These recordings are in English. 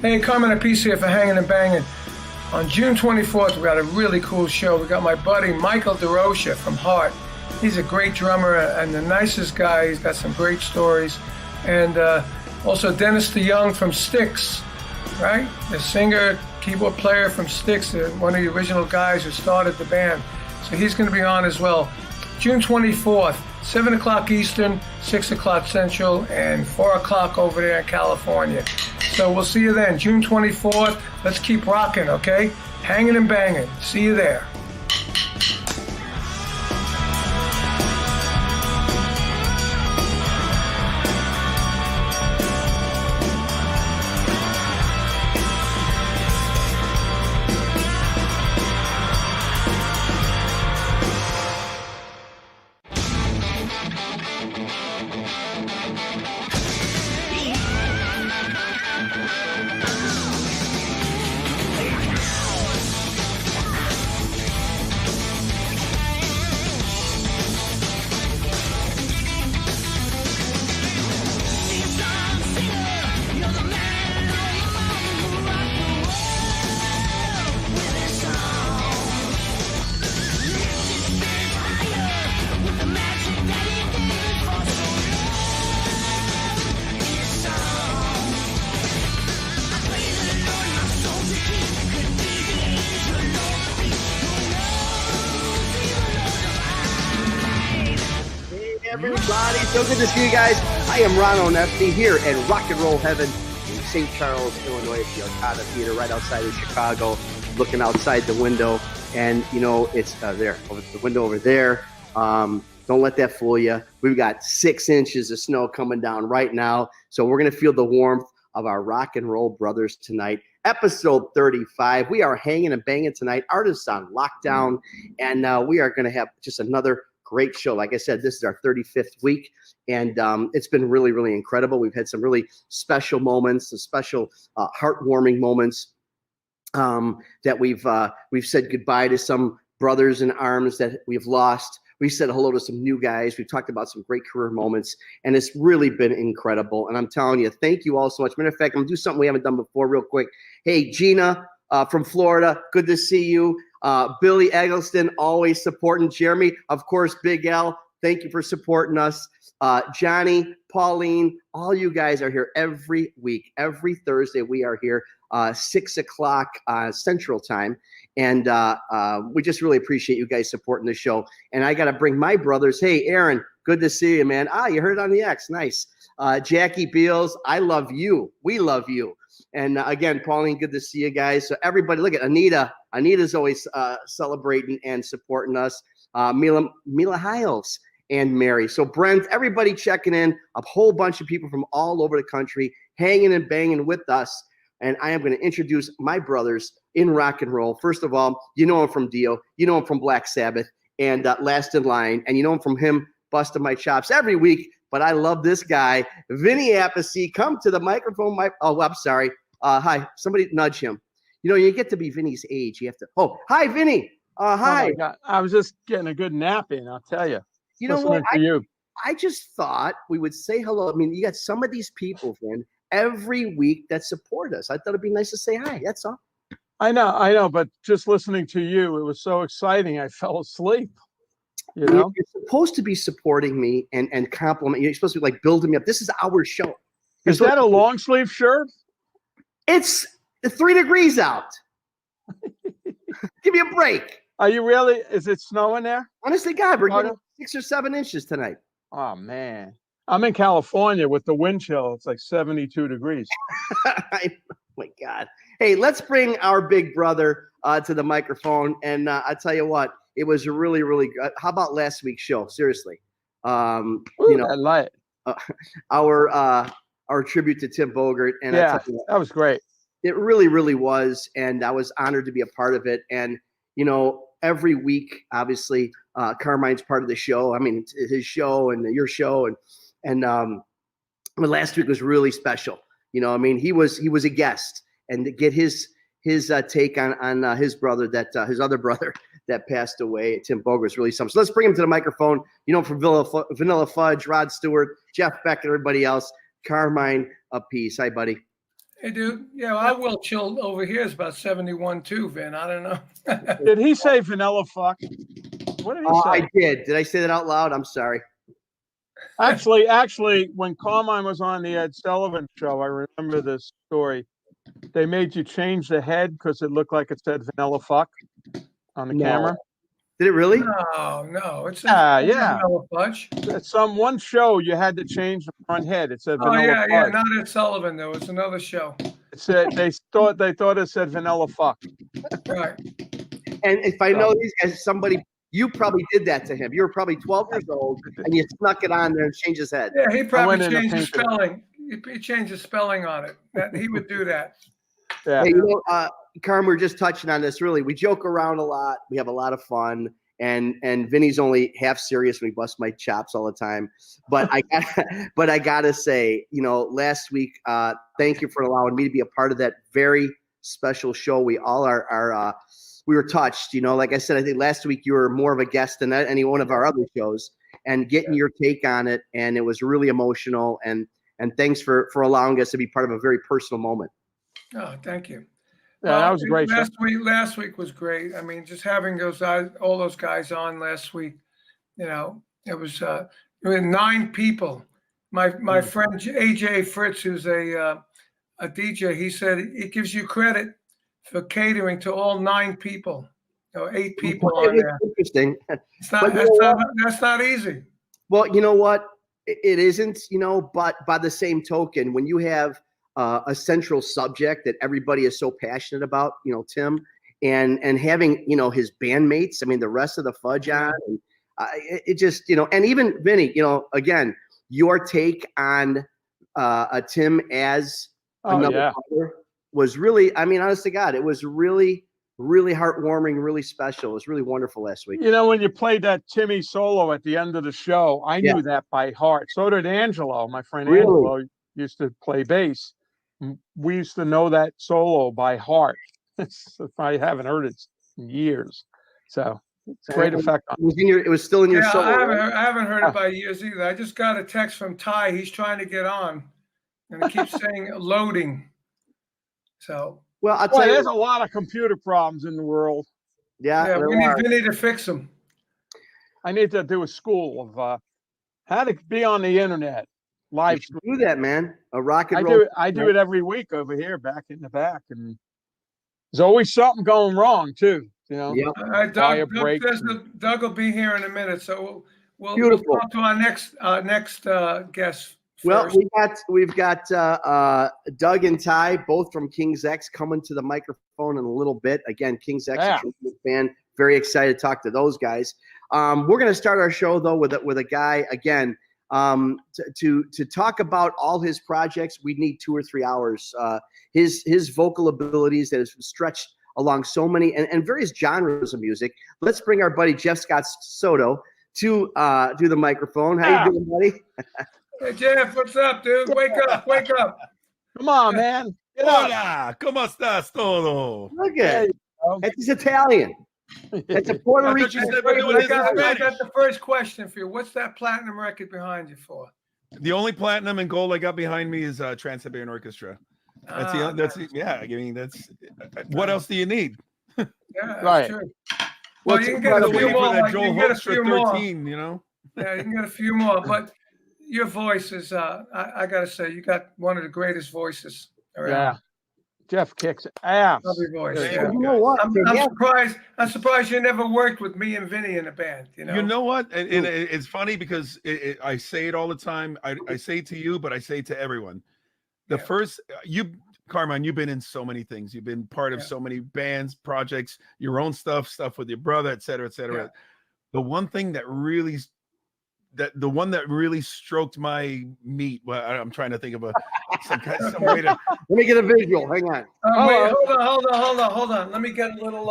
Hey, Carmen Apiece here for Hangin' and Bangin'. On June 24th, we got a really cool show. We got my buddy Michael DeRocha from Heart. He's a great drummer and the nicest guy. He's got some great stories. And also Dennis DeYoung from Styx, right? The singer, keyboard player from Styx, one of the original guys who started the band. So he's going to be on as well. June 24th, 7 o'clock Eastern, 6 o'clock Central, and 4 o'clock over there in California. So we'll see you then, June 24th. Let's keep rocking, okay? Hanging and banging. See you there. Everybody, so good to see you guys. I am Ron Onefti here at Rock and Roll Heaven in St. Charles, Illinois, at the Arcada Theater, right outside of Chicago. Looking outside the window, and you know it's there, over the window over there. Don't let that fool you. We've got 6 inches of snow coming down right now, so we're gonna feel the warmth of our rock and roll brothers tonight. Episode 35. We are hanging and banging tonight. Artists on lockdown, and we are gonna have just another great show. Like I said, this is our 35th week, and it's been really, really incredible. We've had some really special moments, some special heartwarming moments that we've said goodbye to some brothers in arms that we've lost. We said hello to some new guys. We've talked about some great career moments, and it's really been incredible. And I'm telling you, thank you all so much. Matter of fact, I'm gonna do something we haven't done before real quick. Hey, Gina from Florida, good to see you. Billy Eggleston, always supporting. Jeremy, of course, Big L, thank you for supporting us. Johnny, Pauline, all you guys are here every week. Every Thursday we are here, 6 o'clock Central Time. And we just really appreciate you guys supporting the show. And I got to bring my brothers. Hey, Aaron, good to see you, man. You heard it on the X. Nice. Jackie Beals, I love you. We love you. And again, Pauline, good to see you guys. So everybody, look at Anita. Anita's always celebrating and supporting us. Mila Hiles and Mary. So Brent, everybody checking in. A whole bunch of people from all over the country hanging and banging with us. And I am going to introduce my brothers in rock and roll. First of all, you know him from Dio. You know him from Black Sabbath and Last in Line. And you know him from him busting my chops every week. But I love this guy, Vinny Appice. Come to the microphone. Oh, I'm sorry. Hi. Somebody nudge him. You know, you get to be Vinny's age. You have to. Oh, hi, Vinny. Hi. Oh my God. I was just getting a good nap in, I'll tell you. You know what? I just thought we would say hello. I mean, you got some of these people, Vin, every week that support us. I thought it'd be nice to say hi. That's all. I know. But just listening to you, it was so exciting. I fell asleep. You know, you're supposed to be supporting me and compliment. You're supposed to be like building me up. This is our show. Is that a long sleeve shirt? It's 3 degrees out. Give me a break. Are you really? Is it snowing there? Honestly, God, we're getting 6 or 7 inches tonight. Oh man, I'm in California with the wind chill. It's like 72 degrees. Oh my God. Hey, let's bring our big brother to the microphone. And I tell you what, it was really, really good. How about last week's show? Seriously, Ooh, I like our tribute to Tim Bogert. And yeah, that was great. It really, really was. And I was honored to be a part of it. And, you know, every week, obviously, Carmine's part of the show. I mean, it's his show and your show. And last week was really special. You know, I mean, he was a guest, and to get his take on his brother, his other brother that passed away, Tim Bogert, is really something. So let's bring him to the microphone. You know, from Vanilla Fudge, Rod Stewart, Jeff Beck, and everybody else. Carmine Apiece. Hi, buddy. Hey, dude. Yeah, well, I will chill over here is about 71 too, Vin. I don't know. Did he say vanilla fuck? What did he say? I did. Did I say that out loud? I'm sorry. Actually, when Carmine was on the Ed Sullivan show, I remember this story. They made you change the head because it looked like it said vanilla fuck on the camera. Did it really? No. It's Yeah. vanilla fudge. At one show, you had to change the front head. It said Oh vanilla yeah, fudge. not at Sullivan. There was another show. It said they thought it said vanilla fuck. Right. And if I know these guys, you probably did that to him. You were probably 12 years old, and you snuck it on there and changed his head. Yeah, he probably changed the spelling. He changed the spelling on it. He would do that. Yeah. Hey, Carm, we're just touching on this. Really, we joke around a lot. We have a lot of fun. And Vinny's only half serious when he busts my chops all the time. But I gotta say, last week, thank you for allowing me to be a part of that very special show. We all are we were touched. Like I said, I think last week you were more of a guest than any one of our other shows, and getting your take on it, and it was really emotional. And thanks for allowing us to be part of a very personal moment. Oh, thank you. Yeah, that was great. Last week was great. I mean, just having all those guys on last week, it was 9 people. My friend AJ Fritz, who's a DJ, he said it gives you credit for catering to all 9 people, 8 people on there. Interesting. That's not easy. Well, you know what? It isn't. But by the same token, when you have a central subject that everybody is so passionate about, Tim, and having, his bandmates, I mean, the rest of the fudge on, it just, and even Vinny, again, your take on Tim as another brother was really, I mean, honest to God, it was really, really heartwarming, really special. It was really wonderful last week. When you played that Timmy solo at the end of the show, I knew that by heart. So did Angelo, my friend Angelo used to play bass. We used to know that solo by heart. If I haven't heard it in years, so it's a great effect. It was still in your solo. I haven't heard it by years either. I just got a text from Ty. He's trying to get on, and it keeps saying loading. So I'll tell you, there's a lot of computer problems in the world. Yeah, we need Vinny to fix them. I need to do a school of how to be on the internet. Live do that, man. A rock and roll. I do it every week over here, back in the back, and there's always something going wrong too. Doug will be here in a minute, so we'll talk to our next guest. Well, we've got Doug and Ty, both from King's X, coming to the microphone in a little bit. Again, King's X fan. Very excited to talk to those guys. We're going to start our show though with a guy again. To talk about all his projects, we need 2 or 3 hours. His vocal abilities that has stretched along so many and various genres of music. Let's bring our buddy Jeff Scott Soto to the microphone. How you doing, buddy? Hey Jeff, what's up, dude? Wake up! Come on, man. Hola, ¿cómo estás todo? Look at it. It's Italian. It's a Puerto Rican. I got the first question for you. What's that platinum record behind you for? The only platinum and gold I got behind me is Trans-Siberian Orchestra. That's what else do you need? Yeah, that's true. Well, you can get a few more. That Joel Host for 13, Yeah, you can get a few more. But your voice is, I got to say, you got one of the greatest voices around. Yeah. Jeff kicks ass. Lovely voice. Yeah. You know what? I'm surprised you never worked with me and Vinny in a band. You know what? And it's funny because I say it all the time. I say it to you, but I say it to everyone. Carmine, you've been in so many things. You've been part of so many bands, projects, your own stuff with your brother, et cetera, et cetera. Yeah. The one that really stroked my meat. Well, I'm trying to think of some way to. Let me get a visual. Hang on. Wait, hold on. Let me get a little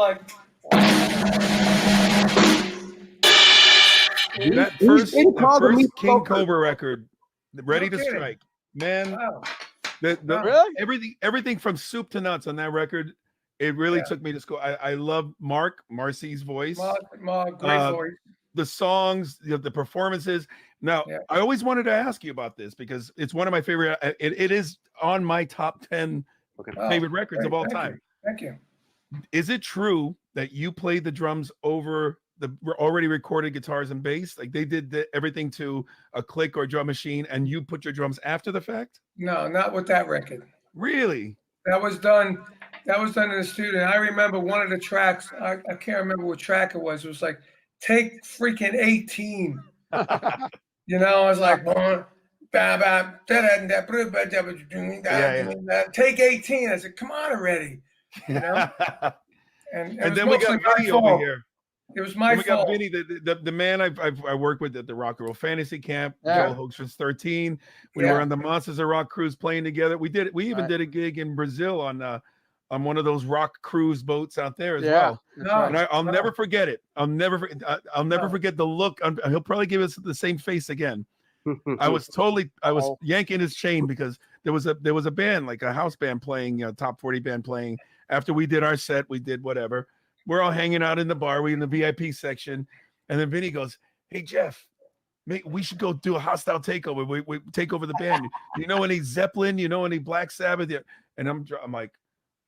that first King Cobra record, Ready to Strike, man. Wow. Really? Everything from soup to nuts on that record. It really took me to school. I love Marcy's voice. Mark, great voice. The songs, the performances. Now, I always wanted to ask you about this because it's one of my favorite. It is on my top 10 favorite records of all time. Thank you. Is it true that you played the drums over the already recorded guitars and bass? Like they did everything to a click or drum machine, and you put your drums after the fact? No, not with that record. Really? That was done in the studio. I remember one of the tracks. I can't remember what track it was. It was like, take freaking 18. You know, I was like, take 18. I said, come on already. You know? And then we got Vinny over here. It was my fault. We got Vinny, the man I work with at the Rock and Roll Fantasy Camp. Joel Hoaxman's 13. We were on the Monsters of Rock cruise playing together. We even did a gig in Brazil on one of those rock cruise boats out there as well. And I'll never forget it. I'll never forget the look. He'll probably give us the same face again. I was yanking his chain because there was a band, like a house band playing, top 40 band playing. After we did our set, we did whatever. We're all hanging out in the bar. We're in the VIP section. And then Vinny goes, hey, Jeff, we should go do a hostile takeover. We take over the band. You know any Zeppelin? You know any Black Sabbath? And I'm like,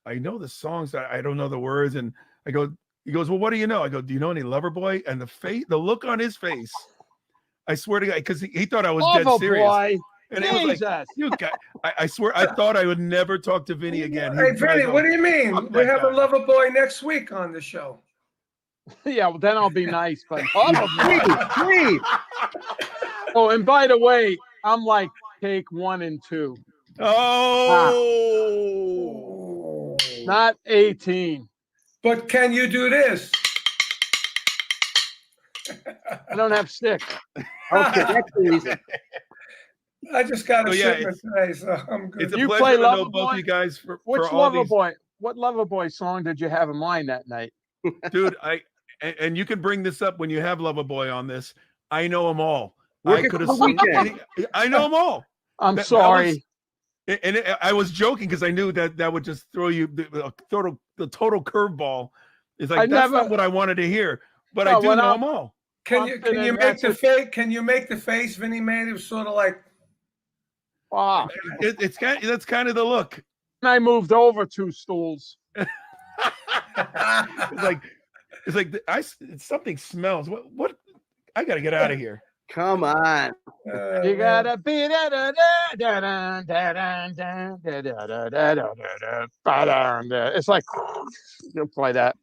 I know the songs. I don't know the words. And he goes, well, what do you know? I go, do you know any Loverboy? And the look on his face, I swear to God, because he thought I was dead serious. Boy. And it was like, you guys, I swear, I thought I would never talk to Vinny again. Hey, Vinny, what do you mean? We have a Loverboy next week on the show. Yeah, well, then I'll be nice. But oh, and by the way, I'm like take 1 and 2. Oh, not 18. But can you do this? I don't have sticks. Okay, that's the reason. I just got a shipment today, so I'm good. It's a pleasure to know both of you guys for all these. What Loverboy song did you have in mind that night? Dude, and you can bring this up when you have Loverboy on this. I know them all. I could have sung. I know them all. I'm sorry. I was joking because I knew that would just throw you the total curveball. It's like that's not what I wanted to hear, but I do know them all. Can you make the face? Can you make the face Vinny made? It was sort of like. Wow. That's kind of the look. I moved over 2 stools. It's like something smells. What? I got to get out of here. Come on. You gotta be it's like you'll play that.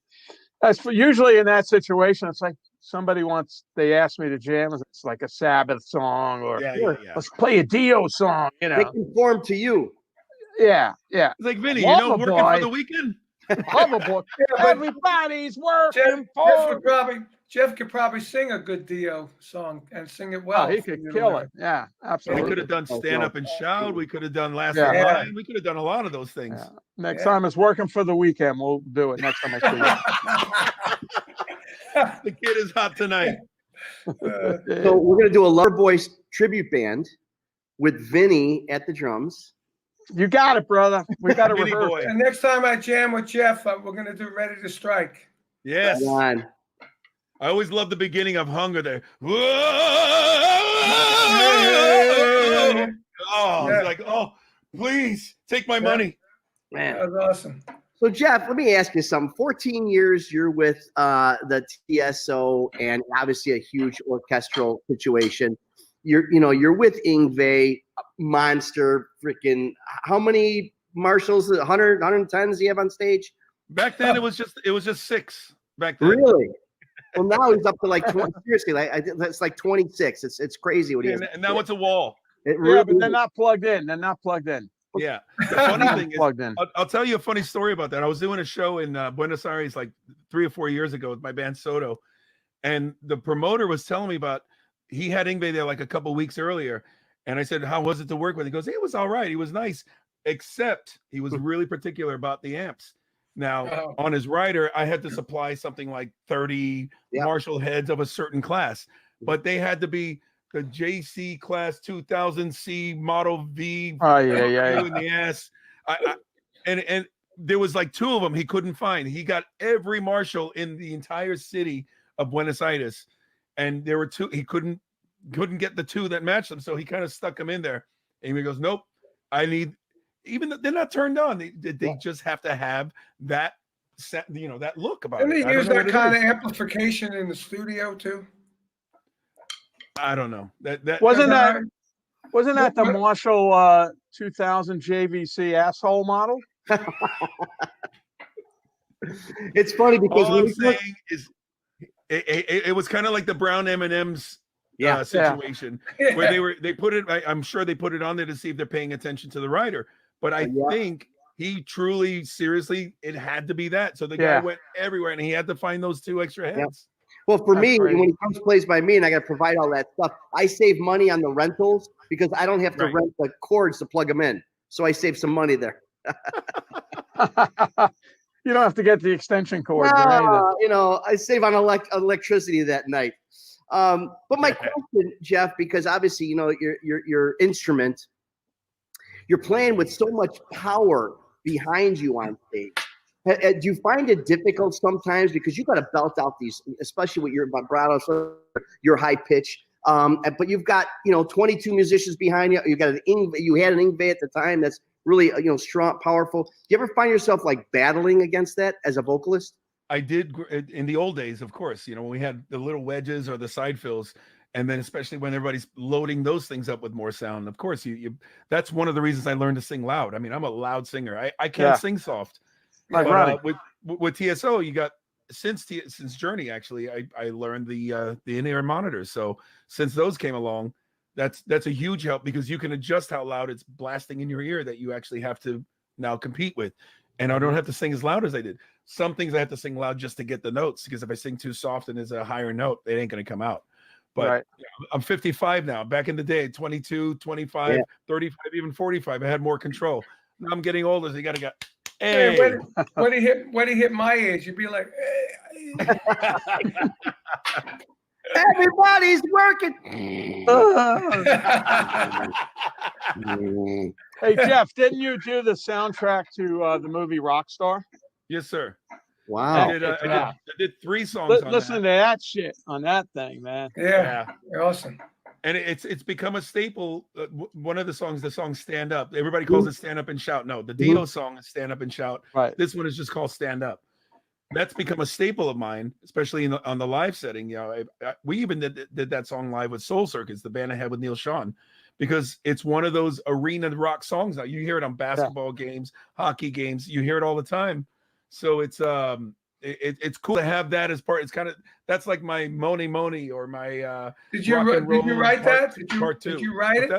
That's usually in that situation. It's like they ask me to jam. It's like a Sabbath song or let's play a Dio song. You know, they conform to you. Yeah. It's like Vinny, working for the weekend. Loverboy. Everybody's working for. Jeff could probably sing a good Dio song and sing it well. Oh, he could kill it. Yeah, absolutely. We could have done Stand Up and Shout. We could have done Last Line. We could have done a lot of those things. Yeah. Next time it's working for the weekend, we'll do it. Next time I see you. The kid is hot tonight. So we're going to do a Loverboy tribute band with Vinny at the drums. You got it, brother. We got to rehearse. And next time I jam with Jeff, we're going to do Ready to Strike. Yes. Right, I always love the beginning of Hunger there. Whoa! It's like, please take my money. Man, that was awesome. So Jeff, let me ask you something. 14 years you're with the TSO, and obviously a huge orchestral situation. You're with Yngwie, monster, freaking. How many Marshalls? 100, 110s do you have on stage? Back then it was just 6. Back then. Really? Well, now he's up to like 20. Seriously, that's like 26. It's crazy what he has. And now it's a wall. But they're not plugged in. Yeah. The funny thing is, I'll tell you a funny story about that. I was doing a show in Buenos Aires like 3 or 4 years ago with my band Soto, and the promoter was telling me about he had Yngwie there like a couple weeks earlier, and I said, "How was it to work with?" He goes, "It was all right. He was nice, except he was really particular about the amps." Now, on his rider, I had to supply something like 30 Marshall heads of a certain class, but they had to be the JC class 2000C Model V. Oh, yeah. In the ass. And there was like 2 of them he couldn't find. He got every Marshall in the entire city of Buenos Aires, and there were 2. He couldn't get the 2 that matched them, so he kind of stuck them in there. And he goes, "Nope, I need." even they're not turned on. They just have to have that that look about Didn't it. they use that kind of amplification in the studio too? I don't know. Wasn't that the Marshall 2000 JVC asshole model? It's funny because all I'm saying is it was kind of like the Brown M&M's situation where they put it. I'm sure they put it on there to see if they're paying attention to the writer. But I think he truly, seriously, it had to be that. So the guy went everywhere, and he had to find those 2 extra heads. Yeah. Well, for me, when he comes plays by me and I got to provide all that stuff, I save money on the rentals because I don't have to rent the cords to plug them in. So I save some money there. You don't have to get the extension cord. I save on electricity that night. But my question, Jeff, because obviously, your instrument, you're playing with so much power behind you on stage. Do you find it difficult sometimes because you got to belt out these, especially with your vibrato, your high pitch, but you've got 22 musicians behind you. You got you had an Ingve at the time that's really strong, powerful. Do you ever find yourself like battling against that as a vocalist? I did in the old days, of course. When we had the little wedges or the side fills, and then especially when everybody's loading those things up with more sound. Of course, that's one of the reasons I learned to sing loud. I mean, I'm a loud singer. I can't sing soft. But, with TSO, you got since Journey actually, I learned the in-ear monitors. So since those came along, that's a huge help because you can adjust how loud it's blasting in your ear that you actually have to now compete with. And I don't have to sing as loud as I did. Some things I have to sing loud just to get the notes because if I sing too soft and there's a higher note, it ain't going to come out. But I'm 55 now. Back in the day, 22, 25, 35, even 45, I had more control. Now I'm getting older, so you got to go. Hey. When he hit my age, you'd be like, hey. Everybody's working. Hey, Jeff, didn't you do the soundtrack to the movie Rockstar? Yes, sir. Wow. I did 3 songs on listen to that shit on that thing, man. Yeah. Awesome. And it's become a staple. One of the song Stand Up. Everybody calls it Stand Up and Shout. No, the Dio song is Stand Up and Shout. Right. This one is just called Stand Up. That's become a staple of mine, especially on the live setting. We even did that song live with Soul Circus, the band I had with Neil Sean, because it's one of those arena rock songs. Now you hear it on basketball games, hockey games. You hear it all the time. So it's cool to have that as part. It's kind of that's like my Moni or my did you write that? Part 2. Did you write it?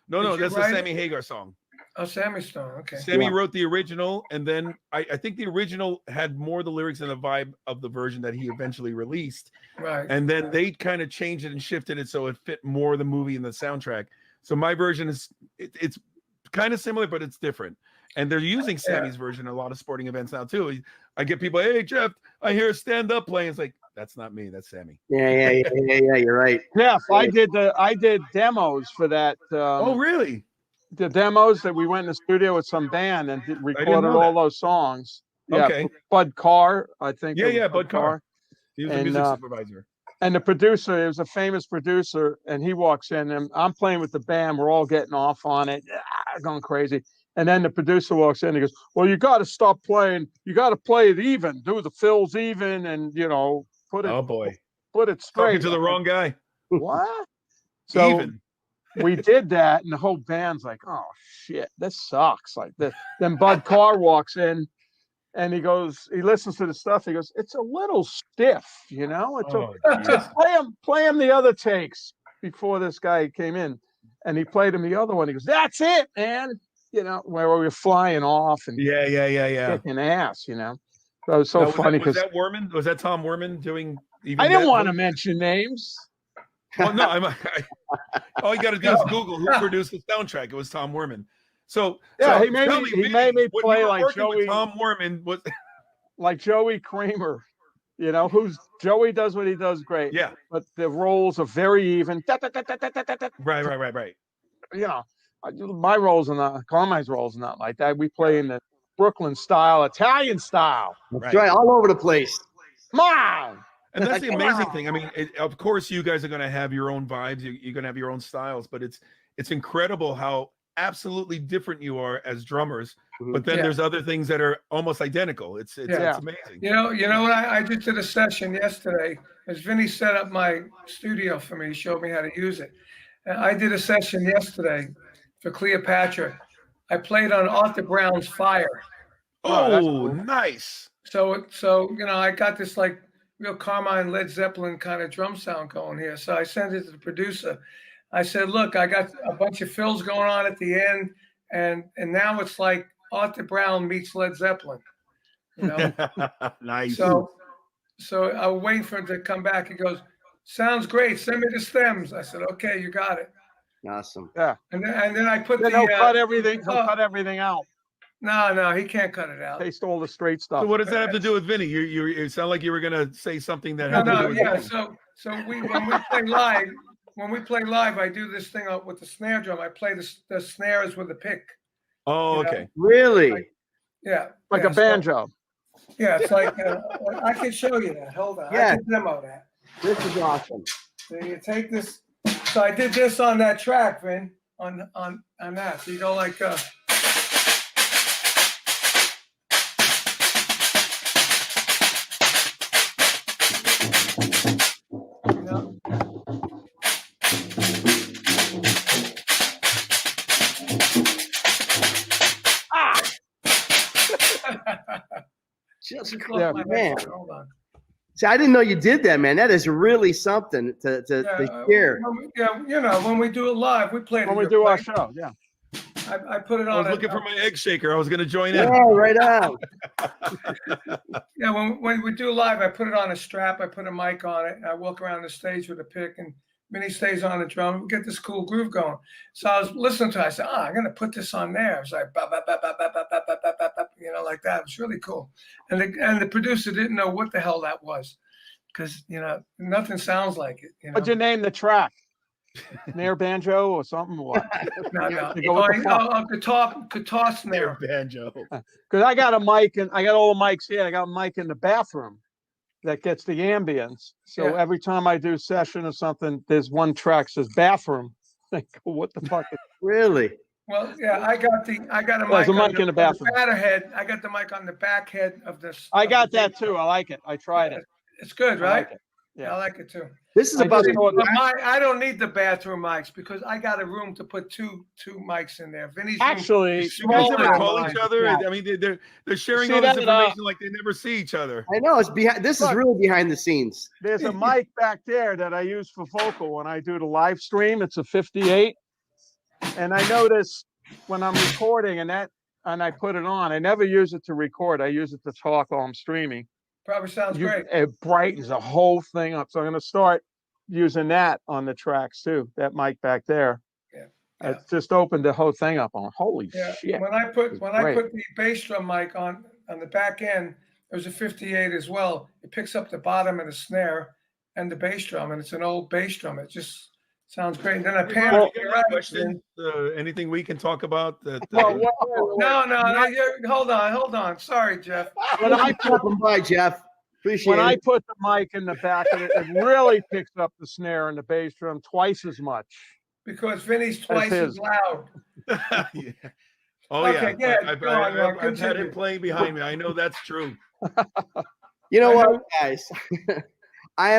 No, that's a Sammy Hagar song. Oh, Sammy Stone. Okay. Sammy wrote the original, and then I think the original had more of the lyrics and the vibe of the version that he eventually released. Right. And then they kind of changed it and shifted it so it fit more of the movie and the soundtrack. So my version it's kind of similar, but it's different. And they're using Sammy's version in a lot of sporting events now too. I get people, hey Jeff, I hear Stand Up playing. It's like, that's not me, that's Sammy. Yeah. You're right. Jeff, I did demos for that. Oh, really? The demos that we went in the studio with some band and recorded all those songs. Yeah, okay. Bud Carr, I think. Yeah, Bud Carr. He was a music supervisor. And the producer, it was a famous producer, and he walks in, and I'm playing with the band. We're all getting off on it, going crazy. And then the producer walks in and he goes, well, you got to stop playing. You got to play it even, do the fills even, and, put it. Oh, boy. Put it straight. Talking to the wrong guy. What? So even. We did that, and the whole band's like, oh, shit, this sucks. Like this. Then Bud Carr walks in, and he listens to the stuff. He goes, it's a little stiff, Play him the other takes before this guy came in. And he played him the other one. He goes, that's it, man. Where we were flying off and kicking ass, So it was so funny because was that Tom Werman doing? I didn't want to mention names. Well, no, all you got to do is Google who produced the soundtrack. It was Tom Werman. So he made me play like Joey. Tom Werman was like Joey Kramer. Who's Joey does what he does great. Yeah, but the roles are very even. Right. My roles are not. Carmine's roles are not like that. We play in the Brooklyn style, Italian style. That's right, all over the place. Come on. And that's the amazing thing. I mean, of course, you guys are going to have your own vibes. You're going to have your own styles, but it's incredible how absolutely different you are as drummers, but then Yeah. there's other things that are almost identical. It's amazing. You know what? I just did a session yesterday. As Vinny set up my studio for me, he showed me how to use it. And I did a session yesterday for Cleopatra. I played on Arthur Brown's Fire. that's Oh, cool. nice. So you know, I got this like real Carmine Led Zeppelin kind of drum sound going here. So I sent it to the producer. I said, look, I got a bunch of fills going on at the end, and now it's like Arthur Brown meets Led Zeppelin. You know? Nice. So I wait for him to come back. He goes, sounds great. Send me the stems. I said, okay, you got it. Awesome. Yeah. And then I put Then the he'll cut everything. He'll cut everything out. No, he can't cut it out. Taste all the straight stuff. So what does that have to do with Vinny? You sound like you were gonna say something that had to do with yeah. Vinny. So when we play live, I do this thing with the snare drum. I play the snares with a pick. Oh, you know? okay. Really? Like a banjo. It's like I can show you that. Hold on. Yeah. I can demo that. This is awesome. So you take this. So I did this on that track, Vin, on that. So you go like you know. Just Yeah, man. Hold on. See, I didn't know you did that, man. That is really something to share. You know, when we do it live, we play it. When we do our show, yeah. I put it on. I was looking for my egg shaker. I was going to join in. Yeah, right on. Yeah, when we do live, I put it on a strap. I put a mic on it. And I walk around the stage with a pick, and Vinny stays on the drum. We get this cool groove going. So I was listening to it. I said, I'm going to put this on there. It was like, you know, like that. It was really cool. And the producer didn't know what the hell that was because, you know, nothing sounds like it. You know? What'd you name the track? Snare banjo or something? What? No. Guitar snare. Banjo. Because I got a mic and I got all the mics here. I got a mic in the bathroom that gets the ambience. So every time I do session or something, there's one track says bathroom. I go, what the fuck? Really? Well, yeah, I got a mic. There's a mic in the bathroom. Head. I got the mic on the back head of this. I got that too. I like it. I tried it. It's good, right? Like it. Yeah, I like it too. This is about. I don't need the bathroom mics because I got a room to put two mics in there. Vinny's actually, you guys ever call each other? I mean, they're sharing all this information like they never see each other. I know it's behind. This is really behind the scenes. There's a mic back there that I use for vocal when I do the live stream. It's a 58, and I notice when I'm recording and I put it on, I never use it to record. I use it to talk while I'm streaming. Probably sounds great. It brightens the whole thing up. So I'm going to start using that on the tracks too. That mic back there. Yeah. It just opened the whole thing up. On holy shit. When I put the bass drum mic on the back end, there's a 58 as well. It picks up the bottom of the snare and the bass drum, and it's an old bass drum. It just sounds great. And then I pan anything we can talk about? That, no. Hold on. Sorry, Jeff. When I put them by Jeff, appreciate. When I put the mic in the back of it, it really picks up the snare and the bass drum twice as much. Because Vinny's twice as loud. Yeah. Oh okay, yeah. I've had him playing behind me. I know that's true. You know what, guys? I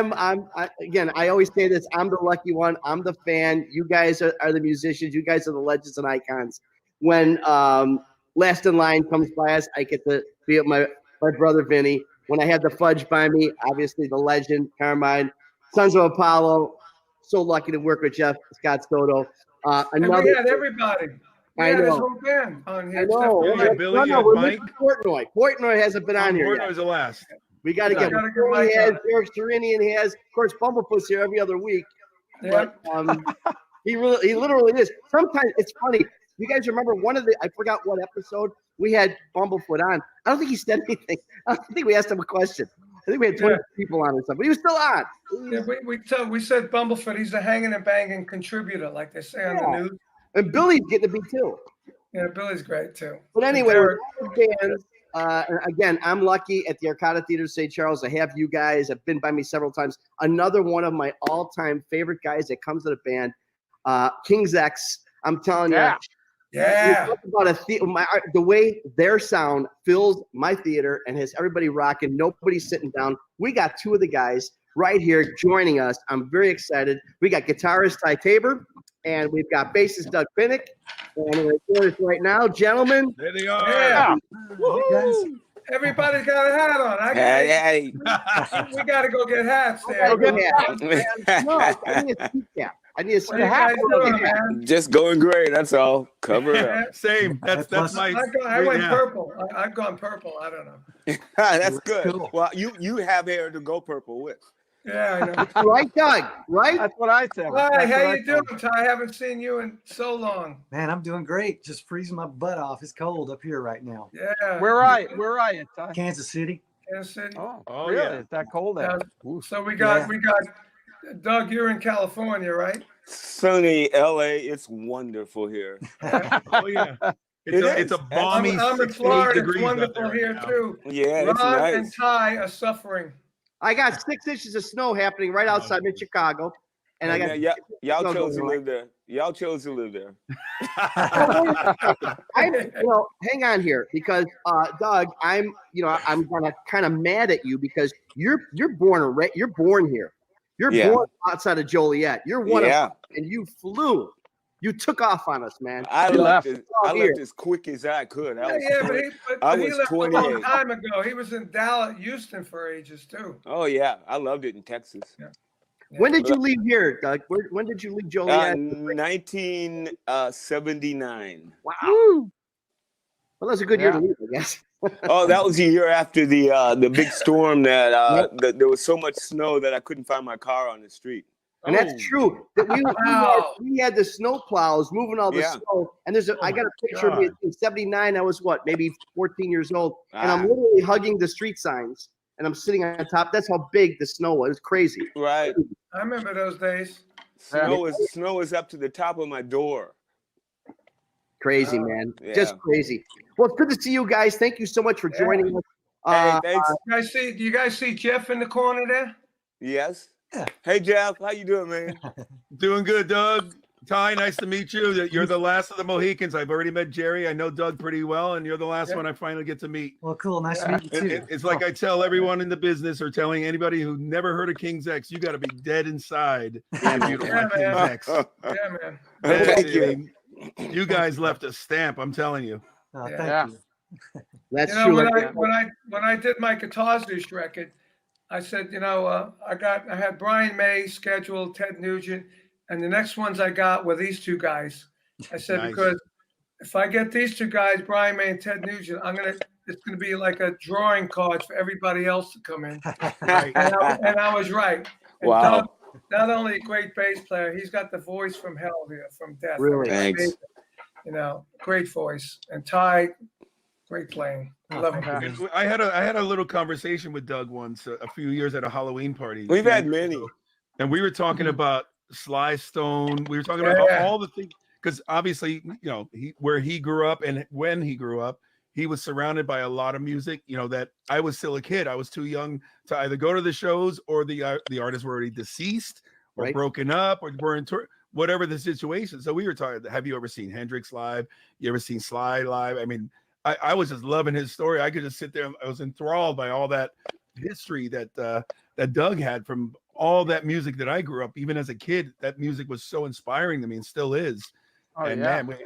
always say this. I'm the lucky one. I'm the fan. You guys are the musicians. You guys are the legends and icons. When Last in Line comes by us, I get to be with my brother Vinny. When I had the Fudge by me, obviously the legend, Carmine, Sons of Apollo. So lucky to work with Jeff, Scott Soto. And we had everybody. We had his whole band on here. I know. Yeah, Billy, Mike. Portnoy. Portnoy hasn't been on here yet. Portnoy's the last. We got to get Billy has, George Serenian has. Of course, Bumblefoot's here every other week. Yeah. But he literally is. Sometimes it's funny. You guys remember I forgot what episode we had Bumblefoot on. I don't think he said anything. I don't think we asked him a question. I think we had 20 people on or something, but he was still on. Yeah, we said Bumblefoot. He's a hanging and banging contributor, like they say on the news. And Billy's getting to be too. Yeah, Billy's great too. But anyway, bands. Again, I'm lucky at the Arcada Theater, St. Charles. I have you guys. Have been by me several times. Another one of my all-time favorite guys that comes to the band, King's X. I'm telling you, Yeah. About the way their sound fills my theater and has everybody rocking. Nobody's sitting down. We got two of the guys right here joining us. I'm very excited. We got guitarist Ty Tabor, and we've got bassist Doug Pinnick. And we're doing this right now, gentlemen. There they are. Yeah. Woo-hoo. Everybody's got a hat on. We got to go get hats there. No, I need a ski cap. I need a ski What are you cap. guys doing, man? Just going great. That's all. Cover it up. Same. That's my. I went purple. I've gone purple. I don't know. That's good. Cool. Well, you have hair to go purple with. Yeah, I know. Right, Doug? Right? That's what I said. Hi, how you doing, Ty? I haven't seen you in so long. Man, I'm doing great. Just freezing my butt off. It's cold up here right now. Yeah. Where are you, Ty? Kansas City. Kansas City. Oh, really? yeah. It's that cold out. So we got Doug. You're in California, right? Sunny LA. It's wonderful here. Oh yeah. It's a balmy. I'm in Florida. It's degrees out wonderful there here right too. Yeah, it's Ron nice. and Ty are suffering. I got 6 inches of snow happening right outside of Chicago. And I got y'all chose to live there. Y'all chose to live there. Hang on here because Doug, I'm gonna kind of mad at you because you're born here. You're born outside of Joliet. You're one of us, and you flew. You took off on us, man. I left as quick as I could. But he left 28. a long time ago. He was in Dallas, Houston for ages too. Oh yeah, I loved it in Texas. Yeah. When did you leave here, Doug? When did you leave Joliet? 1979. Wow. Well, that's a good year to leave, I guess. Oh, that was the year after the big storm that there was so much snow that I couldn't find my car on the street. And that's true. That we had the snow plows moving all the snow. And I got a picture of me in 79. I was maybe 14 years old. And I'm literally hugging the street signs. And I'm sitting on top. That's how big the snow was. It was crazy. Right. I remember those days. Snow is up to the top of my door. Crazy, man. Yeah. Just crazy. Well, it's good to see you guys. Thank you so much for joining us. Hey, thanks. Do you guys see Jeff in the corner there? Yes. Yeah. Hey, Jeff. How you doing, man? Doing good, Doug. Ty, nice to meet you. You're the last of the Mohicans. I've already met Jerry. I know Doug pretty well, and you're the last one I finally get to meet. Well, cool. Nice to meet you, too. It's like I tell everyone in the business or telling anybody who never heard of King's X, you got to be dead inside if you don't like King's X. Yeah, man. Thank you. You guys left a stamp, I'm telling you. Thank you. That's true. When I did my Guitars Douche record, I said, I had Brian May scheduled, Ted Nugent, and the next ones I got were these two guys. I said, because if I get these two guys, Brian May and Ted Nugent, it's gonna be like a drawing card for everybody else to come in. Right. And I was right. And wow. Doug, not only a great bass player, he's got the voice from hell here, from death. Really? Thanks. Great voice. And Ty, great playing. I love him. I had a little conversation with Doug once a few years at a Halloween party. We've had many. And we were talking about Sly Stone. We were talking about all the things, because obviously, where he grew up and when he grew up, he was surrounded by a lot of music, that I was still a kid. I was too young to either go to the shows or the artists were already deceased or broken up or were in tour, whatever the situation. So we were talking, have you ever seen Hendrix live? You ever seen Sly live? I mean, I was just loving his story. I could just sit there. I was enthralled by all that history that Doug had from all that music that I grew up. Even as a kid, that music was so inspiring to me and still is. Oh, and man, by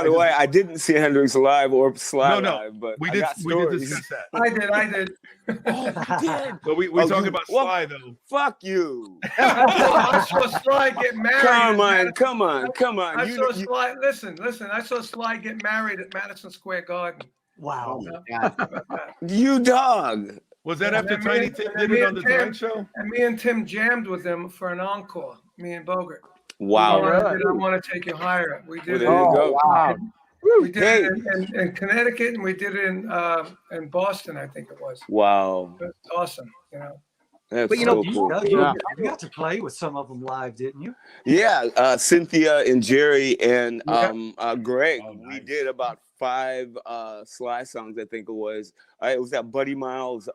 the way, I didn't see Hendrix live or Sly live, but we did discuss that. I did. Oh, you did. But we talk about Sly though. Fuck you. I saw Sly get married. Come on. I saw Sly. Listen. I saw Sly get married at Madison Square Garden. Wow. You dog. Was that after Tiny Tim did it on the Tonight Show? And me and Tim jammed with them for an encore. Me and Bogart. Wow. I want to take you higher. We did it. Wow. We did it in Connecticut, and we did it in Boston, I think it was. Wow. It was awesome, That's but so cool. You got to play with some of them live, didn't you? Yeah, Cynthia and Jerry and Greg. Oh, nice. We did about 5 Sly songs, I think it was. It was at Buddy Miles'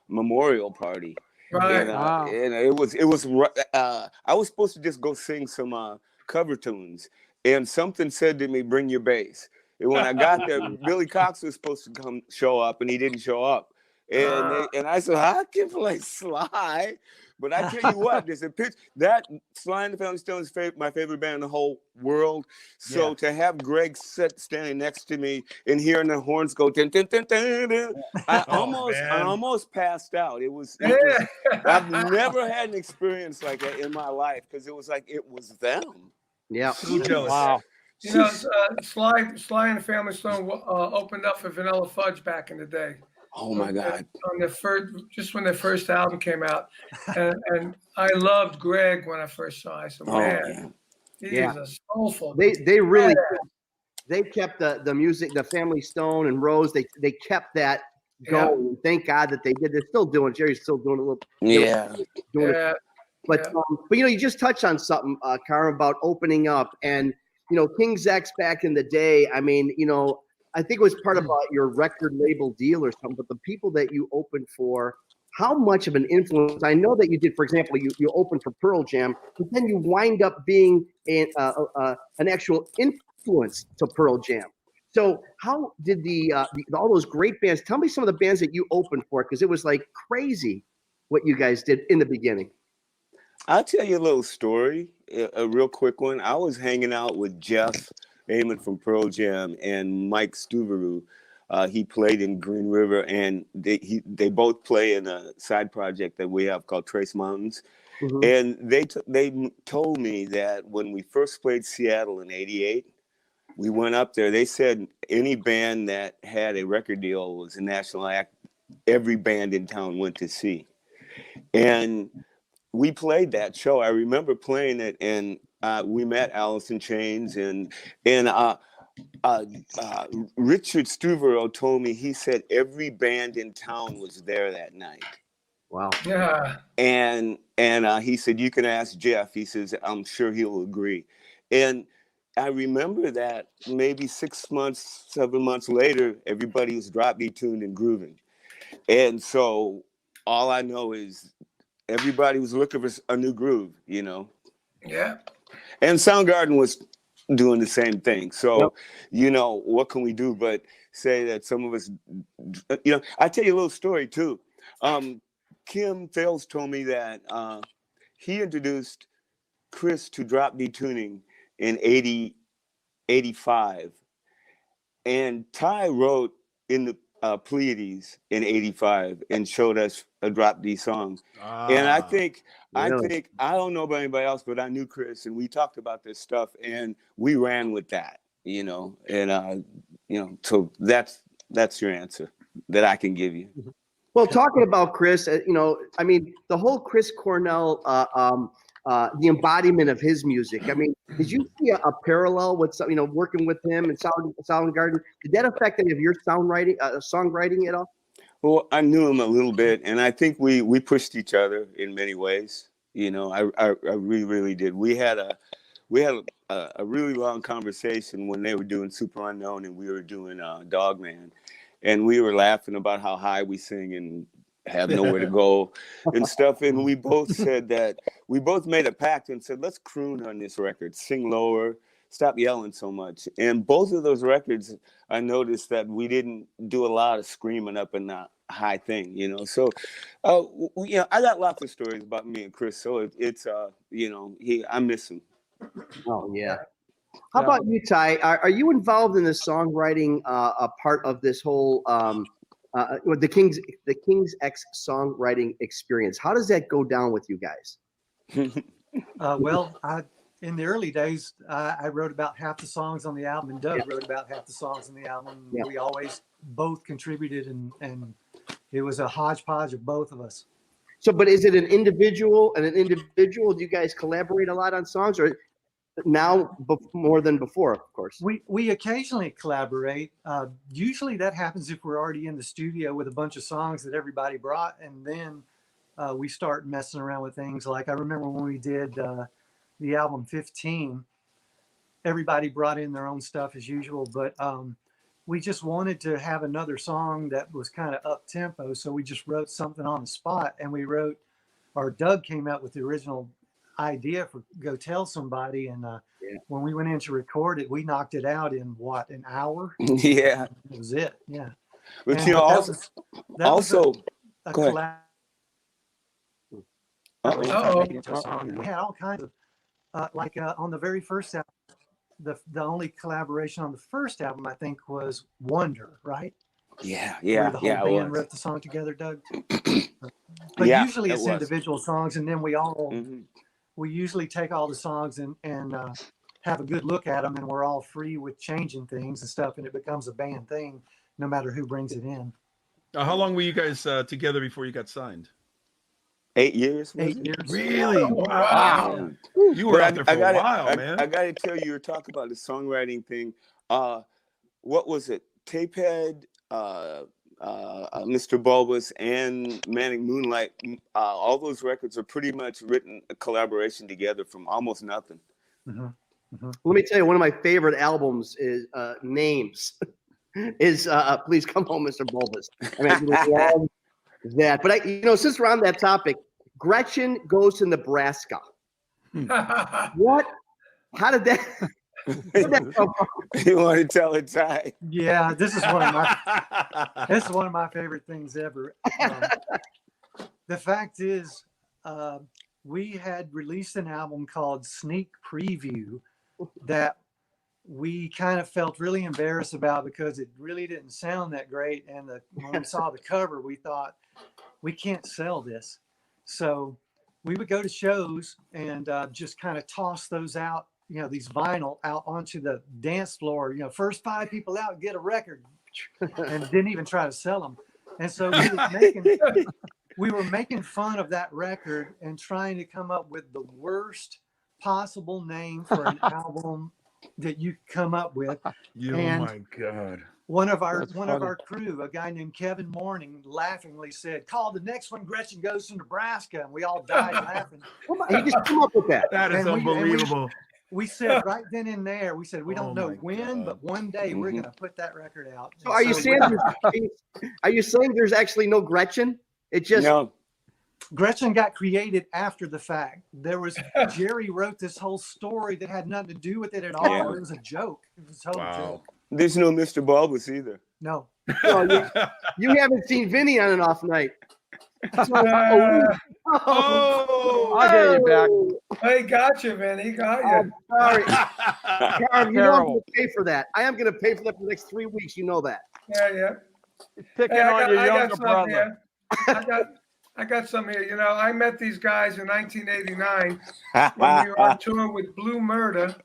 memorial party. Right. And it was I was supposed to just go sing some cover tunes, and something said to me, "Bring your bass." And when I got there, Billy Cox was supposed to come show up, and he didn't show up. And I said, I can play Sly, but I tell you what, there's a pitch that Sly and the Family Stone is my favorite band in the whole world. So to have Greg standing next to me and hearing the horns go, dun, dun, dun, dun, dun, I almost passed out. I've never had an experience like that in my life, because it was like it was them. Yeah, so jealous. Wow. You know, Sly and the Family Stone opened up for Vanilla Fudge back in the day. Oh my God! On the just when their first album came out, and I loved Greg when I first saw him. I said, man, he's a soulful. They really they kept the music, the Family Stone and Rose. They kept that going. Thank God that they did. They're still doing. Jerry's still doing a little. Doing it. But you know, you just touched on something, Karen, about opening up, and you know, King's X back in the day. I mean, you know, I think it was part of your record label deal or something, but the people that you opened for, how much of an influence? I know that you did, for example, you opened for Pearl Jam, but then you wind up being an actual influence to Pearl Jam. So how did all those great bands, tell me some of the bands that you opened for, because it was like crazy what you guys did in the beginning. I'll tell you a little story, a real quick one. I was hanging out with Jeff Amon from Pearl Jam and Mike Stuveru. He played in Green River, and they both play in a side project that we have called Trace Mountains. Mm-hmm. And they told me that when we first played Seattle in '88, we went up there. They said any band that had a record deal was a national act. Every band in town went to see. And we played that show. I remember playing it, and we met Alice in Chains, and Richard Stuvero told me, he said every band in town was there that night. Wow. Yeah. And he said, you can ask Jeff. He says, I'm sure he'll agree. And I remember that maybe 6 months, 7 months later, everybody was drop beat tuned and grooving. And so all I know is everybody was looking for a new groove, you know? Yeah. And Soundgarden was doing the same thing. So, you know, what can we do but say that some of us, you know, I tell you a little story too. Kim Thales told me that he introduced Chris to drop D tuning in 85. And Ty wrote in the Pleiades in 85 and showed us a drop D song. And I think, I don't know about anybody else, but I knew Chris and we talked about this stuff and we ran with that, you know, and, you know, so that's your answer that I can give you. Well, talking about Chris, you know, I mean, the whole Chris Cornell, the embodiment of his music. I mean, did you see a parallel with some, you know, working with him and Soundgarden? Did that affect any of your songwriting at all? Well, I knew him a little bit, and I think we pushed each other in many ways. You know, I really, really did. We had a really long conversation when they were doing Super Unknown and we were doing Dogman, and we were laughing about how high we sing and have nowhere to go and stuff. And we both said that we both made a pact and said, let's croon on this record, sing lower, stop yelling so much. And both of those records, I noticed that we didn't do a lot of screaming up in the high thing, you know? So, you know, I got lots of stories about me and Chris. So it's you know, I miss him. Oh yeah. How about you, Ty? Are you involved in the songwriting a part of this whole the King's X songwriting experience? How does that go down with you guys? Well, in the early days, I wrote about half the songs on the album, and Doug wrote about half the songs on the album. Yeah. We always both contributed, and it was a hodgepodge of both of us. So, but is it an individual? Do you guys collaborate a lot on songs, or now more than before? Of course, we occasionally collaborate. Usually, that happens if we're already in the studio with a bunch of songs that everybody brought, and then we start messing around with things. Like I remember when we did the album 15, everybody brought in their own stuff as usual, but we just wanted to have another song that was kind of up tempo, so we just wrote something on the spot, and Doug came out with the original idea for Go Tell Somebody, and when we went in to record it, we knocked it out in what, an hour? Yeah. That was it. Yeah. But And you know, that was also, a go ahead. collaboration. We had all kinds of on the very first album, the only collaboration on the first album, I think, was Wonder, right? Yeah, Where the whole yeah, band wrote the song together, Doug. But Yeah, usually it's individual songs, and then we usually take all the songs and have a good look at them, and we're all free with changing things and stuff, and it becomes a band thing, no matter who brings it in. How long were you guys together before you got signed? 8 years. 8 years. Really? Wow. Yeah. You were out there for a while, man. I got to tell you, you're talking about the songwriting thing. What was it? Tapehead, Mr. Bulbous, and Manic Moonlight. All those records are pretty much written a collaboration together from almost nothing. Let me tell you, one of my favorite albums is Names. Is Please Come Home, Mr. Bulbous. I mean, I love that. But since we're on that topic, Gretchen Goes to Nebraska. What? How did that? You want to tell it, Ty? Yeah, this is one of my favorite things ever. The fact is, we had released an album called Sneak Preview that we kind of felt really embarrassed about because it really didn't sound that great. And when we saw the cover, we thought, we can't sell this. So we would go to shows and just kind of toss those out, these vinyl out onto the dance floor, first 5 people out get a record, and didn't even try to sell them. And so we were making fun of that record and trying to come up with the worst possible name for an album that you come up with. Oh my God. One of our crew, a guy named Kevin Morning, laughingly said, "Call the next one Gretchen Goes to Nebraska," and we all died laughing. He just came up with that. That is unbelievable. We said right then and there, we said, we don't know when, but one day we're going to put that record out. So are you saying there's actually no Gretchen? It just No. Gretchen got created after the fact. Jerry wrote this whole story that had nothing to do with it at all. Yeah. It was a joke. It was a total joke. There's no Mr. Bulbous either. No. You haven't seen Vinny on an off night. I'll get you back. He got you, man. He got you. Sorry. Carm, you know I'm going to pay for that. I am going to pay for that for the next 3 weeks. You know that. Yeah. Picking on your younger brother. I got some here. I met these guys in 1989 when we were on tour with Blue Murder.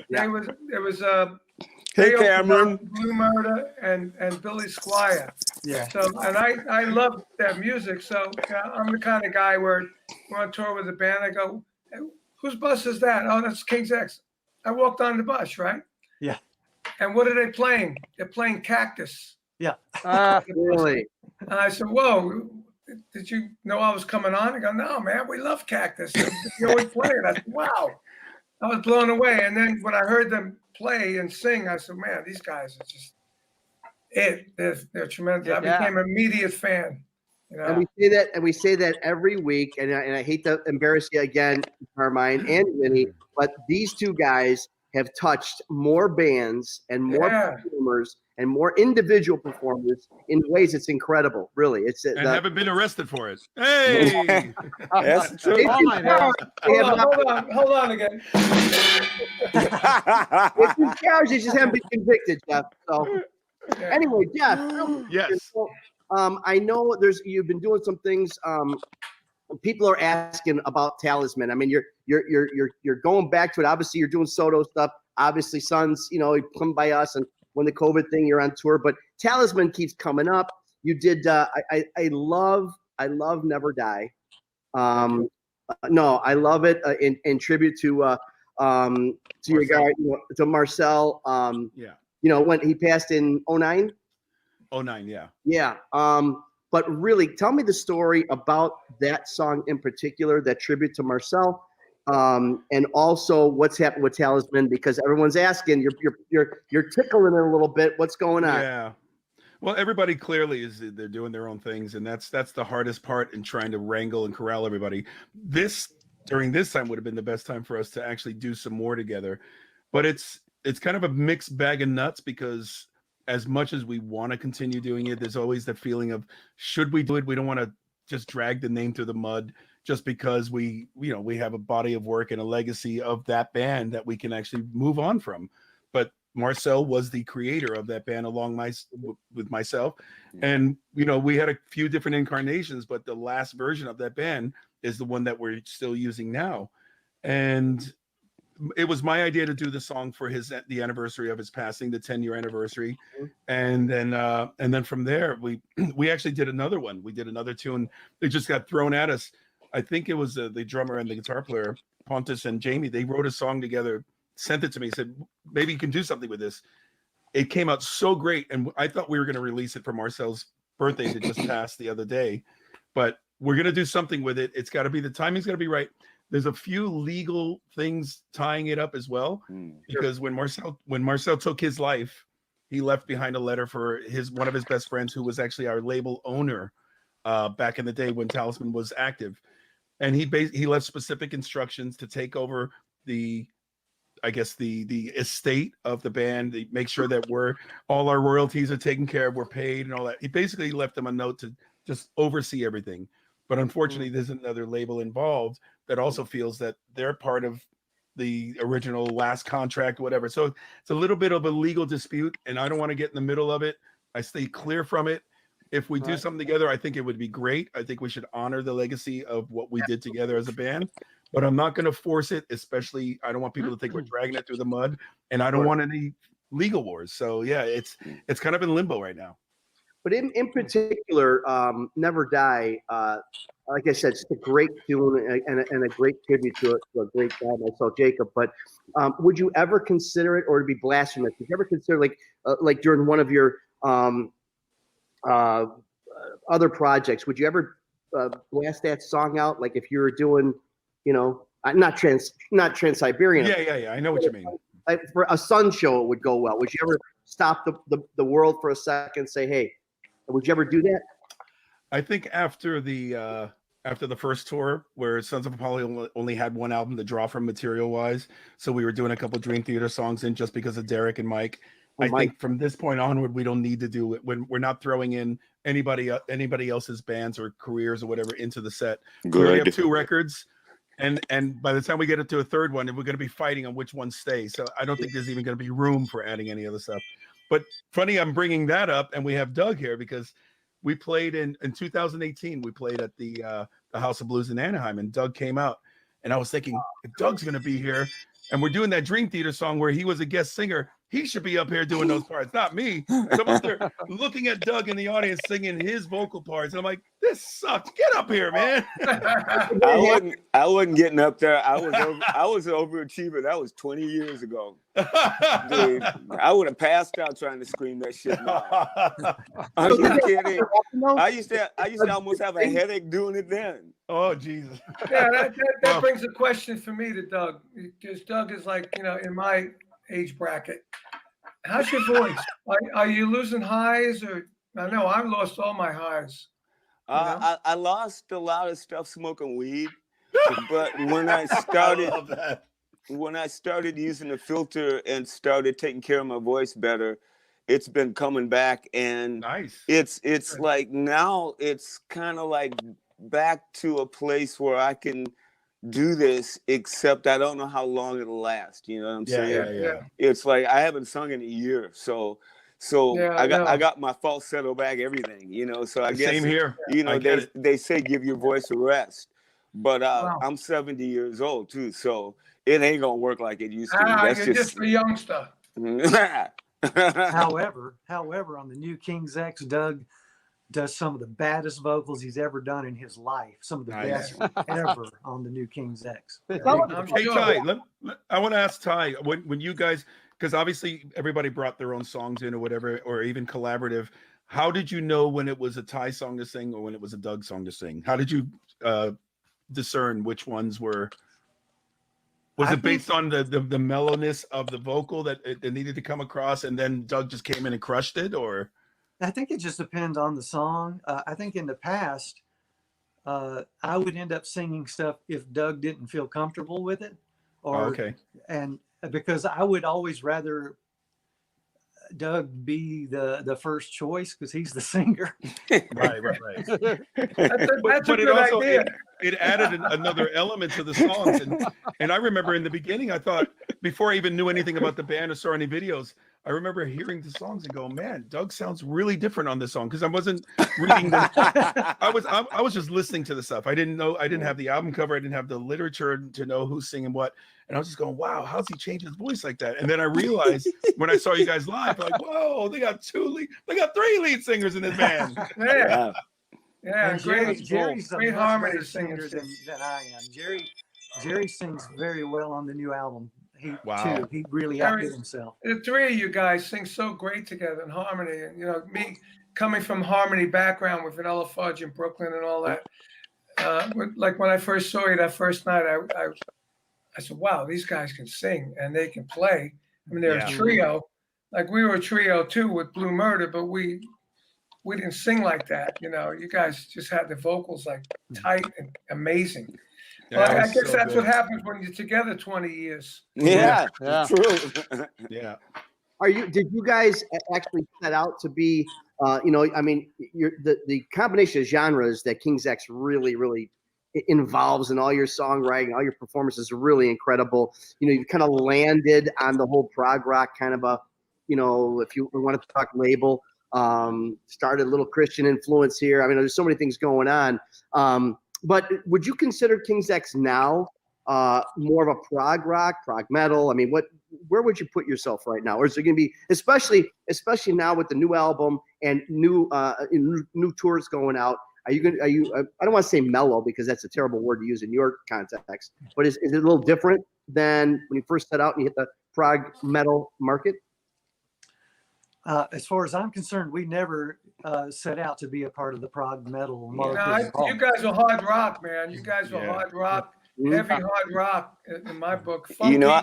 It was Hey, Cameron. Blue Murder and Billy Squire. Yeah. So, and I love their music. So I'm the kind of guy where we're on tour with the band. I go, hey, whose bus is that? Oh, that's King's X. I walked on the bus, right? Yeah. And what are they playing? They're playing Cactus. Yeah. Really? And I said, whoa, did you know I was coming on? I go, no, man, we love Cactus. You always play it. I said, wow. I was blown away. And then when I heard them play and sing, I said, man, these guys are just they're tremendous. I became an immediate fan. And we say that every week, and I hate to embarrass you again, Carmine and Vinny, but these two guys have touched more bands and more performers and more individual performers in ways it's incredible. Really, and haven't been arrested for it. Hey, that's true. Hold on again. It's in charge. They just haven't been convicted, Jeff. So anyway, Jeff. Yes. I know you've been doing some things. People are asking about Talisman. I mean, you're going back to it. Obviously, you're doing Soto stuff. Obviously, Sons, you come by us, and when the COVID thing, you're on tour. But Talisman keeps coming up. You did. I love Never Die. No, I love it in tribute to your guy, to Marcel. When he passed in 2009. 2009, yeah. Yeah. But really, tell me the story about that song in particular, that tribute to Marcel, and also what's happened with Talisman, because everyone's asking. You're tickling it a little bit. What's going on? Yeah. Well, everybody clearly they're doing their own things, and that's the hardest part in trying to wrangle and corral everybody. This during this time would have been the best time for us to actually do some more together. But it's kind of a mixed bag of nuts, because as much as we want to continue doing it, there's always the feeling of, should we do it? We don't want to just drag the name through the mud just because we have a body of work and a legacy of that band that we can actually move on from. But Marcel was the creator of that band with myself. And, we had a few different incarnations, but the last version of that band is the one that we're still using now. And it was my idea to do the song for the anniversary of his passing, the 10-year anniversary. And then from there, we actually did another one. We did another tune. It just got thrown at us. I think it was the drummer and the guitar player, Pontus and Jamie. They wrote a song together, sent it to me, said, maybe you can do something with this. It came out so great. And I thought we were going to release it for Marcel's birthday that just passed the other day. But we're going to do something with it. It's got to be, the timing's got to be right. There's a few legal things tying it up as well, because when Marcel took his life, he left behind a letter for one of his best friends, who was actually our label owner back in the day when Talisman was active, and he left specific instructions to take over the estate of the band, make sure that all our royalties are taken care of, we're paid, and all that. He basically left them a note to just oversee everything. But unfortunately, there's another label involved that also feels that they're part of the original last contract, whatever. So it's a little bit of a legal dispute, and I don't want to get in the middle of it. I stay clear from it. If we do something together, I think it would be great. I think we should honor the legacy of what we did together as a band, but I'm not going to force it, especially I don't want people to think we're dragging it through the mud, and I don't want any legal wars. So yeah, it's kind of in limbo right now. But in particular, Never Die, like I said, it's a great tune and a great tribute to a great guy, myself, Jacob. But would you ever consider it, or to be blasphemous, would you ever consider, like during one of your other projects, would you ever blast that song out? Like if you were doing, not Trans-Siberian. Yeah. I know what you mean. Like for a Sun show, it would go well. Would you ever stop the world for a second and say, hey, would you ever do that? I think after the first tour, where Sons of Apollo only had one album to draw from material-wise, so we were doing a couple Dream Theater songs in just because of Derek and Mike. I think from this point onward, we don't need to do it. When we're not throwing in anybody else's bands or careers or whatever into the set. We already have 2 records, and by the time we get into a third one, we're going to be fighting on which ones stay. So I don't think there's even going to be room for adding any other stuff. But funny, I'm bringing that up, and we have Doug here because we played in 2018. We played at the House of Blues in Anaheim, and Doug came out, and I was thinking, if Doug's going to be here, and we're doing that Dream Theater song where he was a guest singer, he should be up here doing those parts, not me. So I'm up there looking at Doug in the audience singing his vocal parts, and I'm like, this sucks. Get up here, man. I wasn't getting up there. I was an overachiever. That was 20 years ago. Dude, I would have passed out trying to scream that shit now. I'm not kidding. I used to almost have a headache doing it then. Oh, Jesus. Yeah, that brings a question for me to Doug, because Doug is like, in my age bracket. How's your voice? Are you losing highs? Or I know I've lost all my highs. I lost a lot of stuff smoking weed, but when I started using the filter and started taking care of my voice better, it's been coming back, and nice. It's like now it's kind of like back to a place where I can do this, except I don't know how long it'll last. You know what I'm saying? Yeah. It's like I haven't sung in a year, so I got my falsetto back, everything. So I guess same here. They say give your voice a rest, but I'm 70 years old too, so it ain't gonna work like it used to. That's just a youngster. However, on the new King's X, Doug does some of the baddest vocals he's ever done in his life. Some of the best ever on the new King's X. Hey, Ty, I want to ask Ty, when you guys, because obviously everybody brought their own songs in or whatever, or even collaborative, how did you know when it was a Ty song to sing or when it was a Doug song to sing? How did you discern which ones were? Was it based on the mellowness of the vocal that it needed to come across, and then Doug just came in and crushed it, or? I think it just depends on the song. I think in the past, I would end up singing stuff if Doug didn't feel comfortable with it, or okay. And because I would always rather Doug be the first choice because he's the singer. Right. That's a But it good also idea. it added another element to the songs, and I remember in the beginning, I thought, before I even knew anything about the band or saw any videos, I remember hearing the songs and going, man, Doug sounds really different on this song, because I wasn't reading the I was just listening to the stuff. I didn't have the album cover, I didn't have the literature to know who's singing what, and I was just going, wow, how's he changed his voice like that? And then I realized when I saw you guys live, like, whoa, they got 3 lead singers in this band. Yeah, Jerry's a great much harmony better singer than I am. Jerry sings very well on the new album. He really outdid himself. The three of you guys sing so great together in harmony. And, you know, me coming from harmony background with Vanilla Fudge in Brooklyn and all that, like when I first saw you that first night, I said, wow, these guys can sing and they can play. I mean, they're a trio. Like we were a trio too with Blue Murder, but we didn't sing like that. You know, you guys just had the vocals like tight and amazing. Well, I guess so that's what happens when you're together 20 years. Yeah, true. Yeah. Did you guys actually set out to be, you know, I mean, the combination of genres that King's X really, really involves in all your songwriting, all your performances are really incredible. You know, you've kind of landed on the whole prog rock kind of a, you know, if you want to talk label, started a little Christian influence here. I mean, there's so many things going on. But would you consider King's X now more of a prog rock, prog metal? I mean, where would you put yourself right now? Or is it going to be, especially now with the new album and new tours going out? I don't want to say mellow because that's a terrible word to use in your context, but is it a little different than when you first set out and you hit the prog metal market? As far as I'm concerned, we never set out to be a part of the prog metal market. You guys are hard rock, man. You guys are hard rock, heavy hard rock in my book. Funky, You know,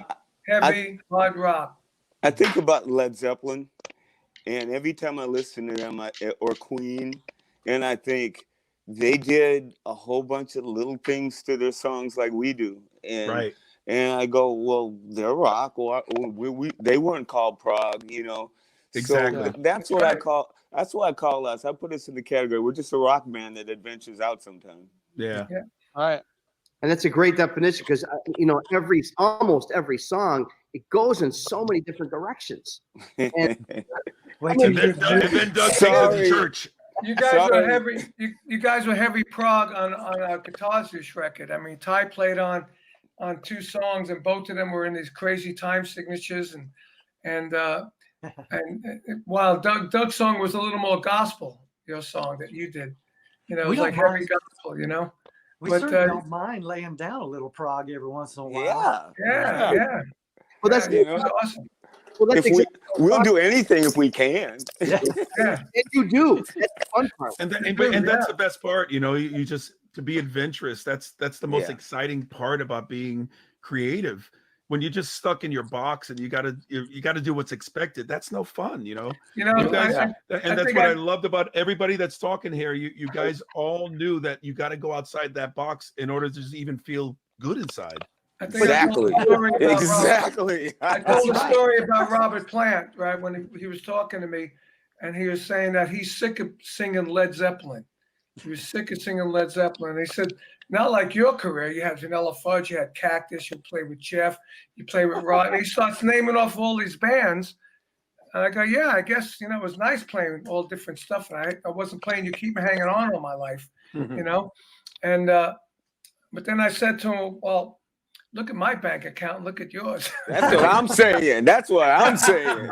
heavy hard rock. I think about Led Zeppelin, and every time I listen to them, or Queen, and I think they did a whole bunch of little things to their songs like we do. And and I go, well, they're rock, or they weren't called prog, you know. Exactly. So that's what I call us. I put us in the category. We're just a rock band that adventures out sometimes. All right. And that's a great definition because, you know, almost every song, it goes in so many different directions. And then Doug sings at the church. You guys were heavy. You guys were heavy prog on our Guitar Zeus record. I mean, Ty played on 2 songs, and both of them were in these crazy time signatures. And while Doug's song was a little more gospel, your song that you did, you know, it was like heavy gospel, you know. We certainly don't mind laying down a little prog every once in a while. Yeah. Well, that's awesome. Well, that's we'll do anything if we can. And you do. That's the fun part. And that's the best part, you know. You just, to be adventurous. That's the most exciting part about being creative. When you're just stuck in your box and you got to do what's expected, that's no fun, you know. You guys, and that's what I loved about everybody that's talking here. You guys all knew that you got to go outside that box in order to just even feel good inside. Exactly. I told a story about Robert Plant, right, when he was talking to me, and he was saying that he's sick of singing Led Zeppelin. He was sick of singing Led Zeppelin. They said, not like your career. You had Vanilla Fudge, you had Cactus, you played with Jeff, you played with Rod. And he starts naming off all these bands. And I go, yeah, I guess, you know, it was nice playing all different stuff. And I wasn't playing You Keep Me Hanging On all my life, you know. And but then I said to him, well, look at my bank account, look at yours. That's what I'm saying. That's what I'm saying.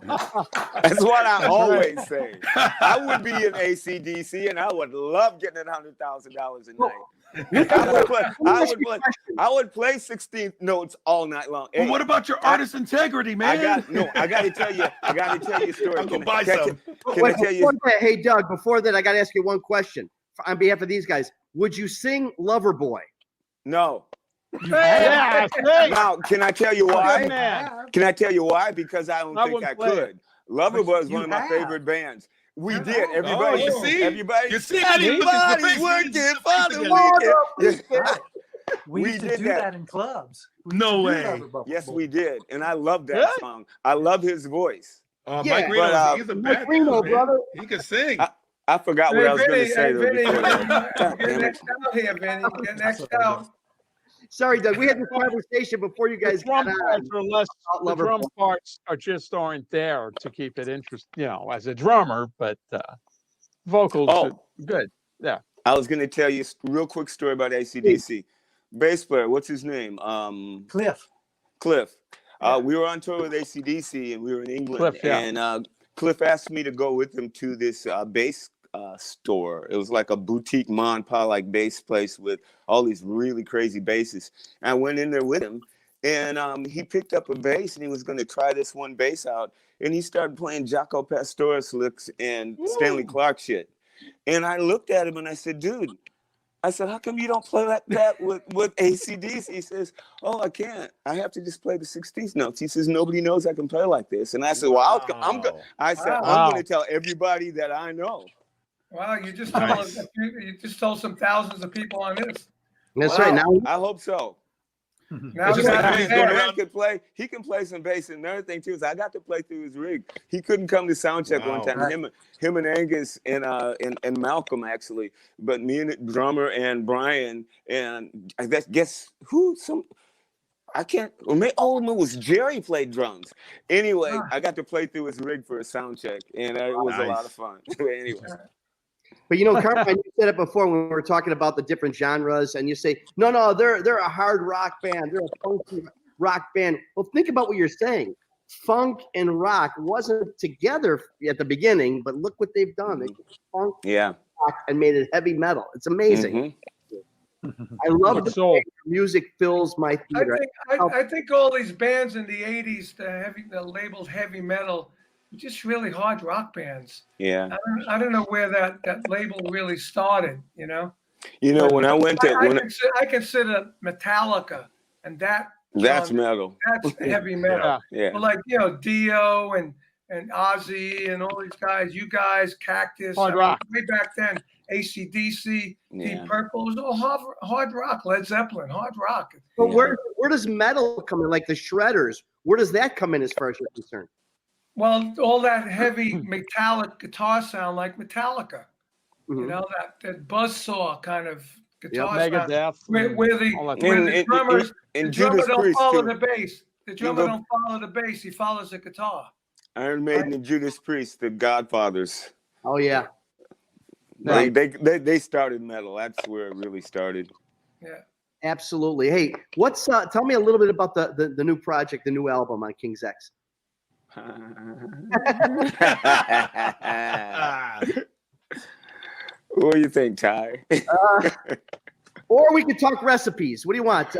That's what I always say. I would be in ACDC, and I would love getting $100,000 a night. I would play 16th notes all night long. Well, what about your artist integrity, man? I got to tell you a story. I'll go buy some. Can I tell you? Hey, Doug, before that, I got to ask you one question. On behalf of these guys, would you sing Loverboy? No. Yeah. Now, can I tell you why? Can I tell you why? Because I don't think I could. Loverboy is one of my favorite bands. We did. Everybody, you see? everybody, You see? I didn't look at your everybody face. working for the weekend. We used to did do that. that in clubs. No way. Yes, we did. And I love that song. I love his voice. Mike Reno, he's a bad dude, man. Brother. He can sing. I forgot what I was going to say. Vinny, before that. get next out here, Vinny. Get next out. Sorry, Doug. We had this conversation before you guys got on. The drum parts are just aren't there to keep it interesting, as a drummer, but vocals are good. Yeah. I was going to tell you a real quick story about AC/DC. Bass player, what's his name? Cliff. We were on tour with AC/DC and we were in England. And Cliff asked me to go with him to this bass store. It was like a boutique ma and pa like bass place with all these really crazy basses. And I went in there with him, and he picked up a bass and he was going to try this one bass out, and he started playing Jaco Pastorius licks and Stanley Clarke shit. And I looked at him and I said, dude, I said, how come you don't play like that with AC/DC? He says, oh, I can't. I have to just play the 16th notes. He says, nobody knows I can play like this. And I said, well, I'm going to tell everybody that I know. Wow, you just told some thousands of people on this. That's right. Now I hope so. Now he can play some bass. And another thing too is I got to play through his rig. He couldn't come to sound check one time. Him and Angus and Malcolm actually, but me and the drummer and Brian and I guess who I can't. It was Jerry played drums. Anyway, I got to play through his rig for a sound check, and it was a lot of fun. Anyway. But Carmine, you said it before when we were talking about the different genres, and you say, no, they're a hard rock band, they're a funky rock band. Well, think about what you're saying. Funk and rock wasn't together at the beginning, but look what they've done. They took funk, rock, and made it heavy metal. It's amazing. I love the music fills my theater. I think all these bands in the '80s, the labeled heavy metal, just really hard rock bands. Yeah. I don't know where that label really started, when I went to I consider Metallica and that's metal. That's heavy metal. Yeah. But like, Dio and Ozzy and all these guys, you guys, Cactus, rock. Way back then, AC/DC, Deep Purple, it was all hard rock, Led Zeppelin, hard rock. But where does metal come in? Like the Shredders, where does that come in as far as you're concerned? Well, all that heavy metallic guitar sound like Metallica. That buzzsaw kind of guitar sound. Where the drummers, the drummer don't follow the bass. The drummer don't follow the bass. He follows the guitar. Iron Maiden and Judas Priest, the Godfathers. Oh yeah. They started metal. That's where it really started. Yeah. Absolutely. Hey, tell me a little bit about the new project, the new album on King's X. What do you think, Ty? Or we could talk recipes. What do you want?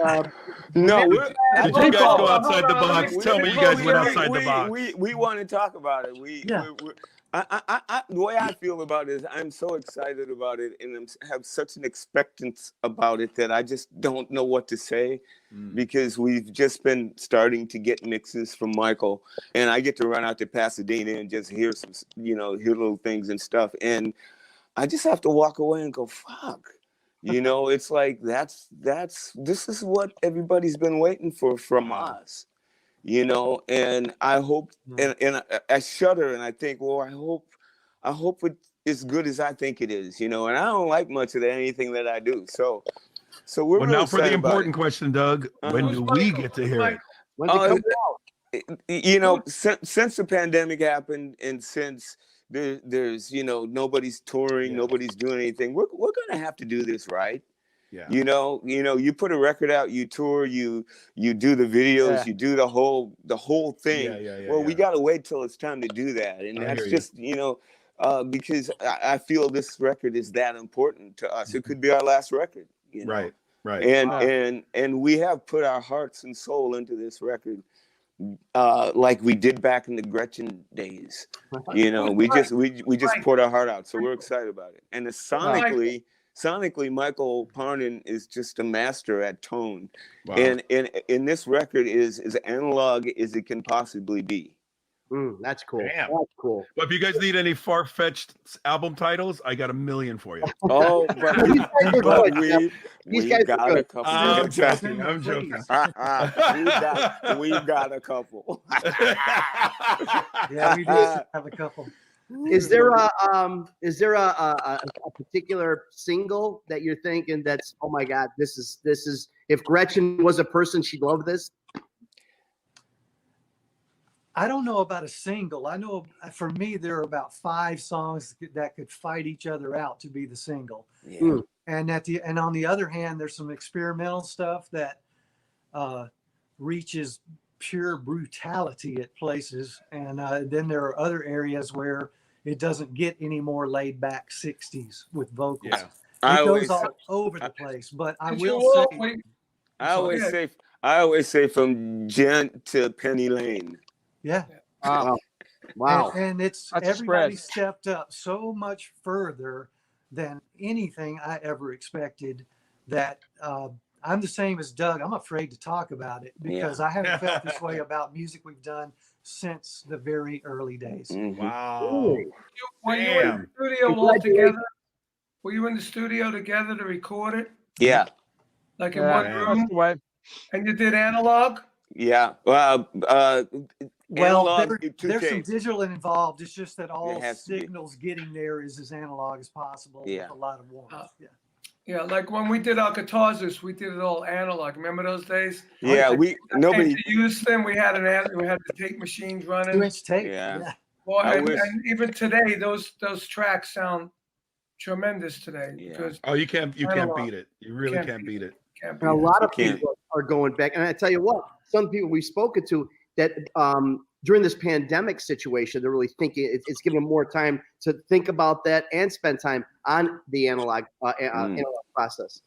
No, did you guys go outside the box? Tell me you guys went outside the box. We want to talk about it. The way I feel about it is I'm so excited about it and have such an expectance about it that I just don't know what to say because we've just been starting to get mixes from Michael, and I get to run out to Pasadena and just hear some, hear little things and stuff, and I just have to walk away and go, fuck. It's like this is what everybody's been waiting for from us. And I hope, and I shudder and I think, well, I hope it's as good as I think it is, and I don't like much of anything that I do. So we're really now for the important it. Question, Doug, when do we get to hear it? Since the pandemic happened and since there's nobody's touring, nobody's doing anything, we're gonna have to do this right. Yeah. You put a record out, you tour, you do the videos, you do the whole thing. We gotta wait till it's time to do that. And that's just, because I feel this record is that important to us. It could be our last record. Right. And we have put our hearts and soul into this record. Like we did back in the Gretchen days, we just poured our heart out. So we're excited about it. And sonically, Michael Parnin is just a master at tone. Wow. And this record is as analog as it can possibly be. That's cool. Damn. That's cool. Well, if you guys need any far-fetched album titles, I got 1 million for you. Oh, but These guys are but good. we guys are got a good. couple. I'm Trust joking. me. I'm joking. We've got a couple. Yeah, we do have a couple. Is there a particular single that you're thinking that's, oh my God, this is if Gretchen was a person, she'd love this? I don't know about a single. I know for me, there are about 5 songs that could fight each other out to be the single. Yeah. And on the other hand, there's some experimental stuff that reaches pure brutality at places. And then there are other areas where it doesn't get any more laid back 60s with vocals. Yeah. It goes all over the place. But I will say, I always say from Gent to Penny Lane. yeah. Wow. And it's That's a everybody spread. stepped up so much further than anything I ever expected. That I'm the same as Doug. I'm afraid to talk about it because I haven't felt this way about music we've done since the very early days. Mm-hmm. Wow. Were you in the studio all together? Were you in the studio together to record it? Yeah. Like in one room? That's the way. And you did analog? Yeah. Well, Analog, there's some 2K. digital involved. It's just that all has to be. signals getting there is as analog as possible with a lot of warmth. Yeah, like when we did our guitars, we did it all analog. Remember those days? Yeah, nobody. To use them, we had the tape machines running. 2-inch tape. Yeah. Well, I and wish- even today, those tracks sound tremendous today. Yeah. Because Oh, you can't Analog. beat it. You really can't beat it. can't And a beat it. lot of can't. people are going back. And I tell you what, some people we've spoken to that during this pandemic situation, they're really thinking it's giving them more time to think about that and spend time on the analog process,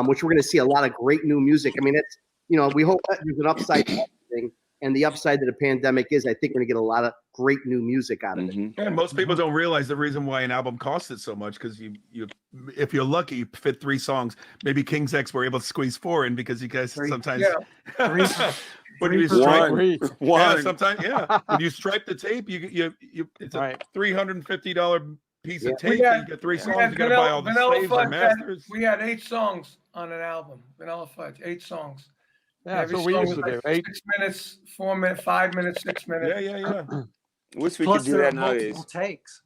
which we're going to see a lot of great new music. I mean, it's, we hope that there's an upside to everything. And the upside to the pandemic is, I think we're going to get a lot of great new music out of it. Mhm. And most people don't realize the reason why an album costs it so much, because you if you're lucky, you fit 3 songs. Maybe King's X were able to squeeze 4 in because you guys sometimes. When you stripe, One. sometimes when you stripe the tape, you it's a $350 piece of tape. had- you get 3 We songs. had You got to buy all the Vanilla saves Fudge and had- masters. We had 8 songs on an album. Vanilla Fudge, 8 songs. Yeah, that's Every what we song used was to do. like 8. 6 minutes, 4 minutes, 5 minutes, 6 minutes. Yeah. Wish we Plus, could do there are that nowadays.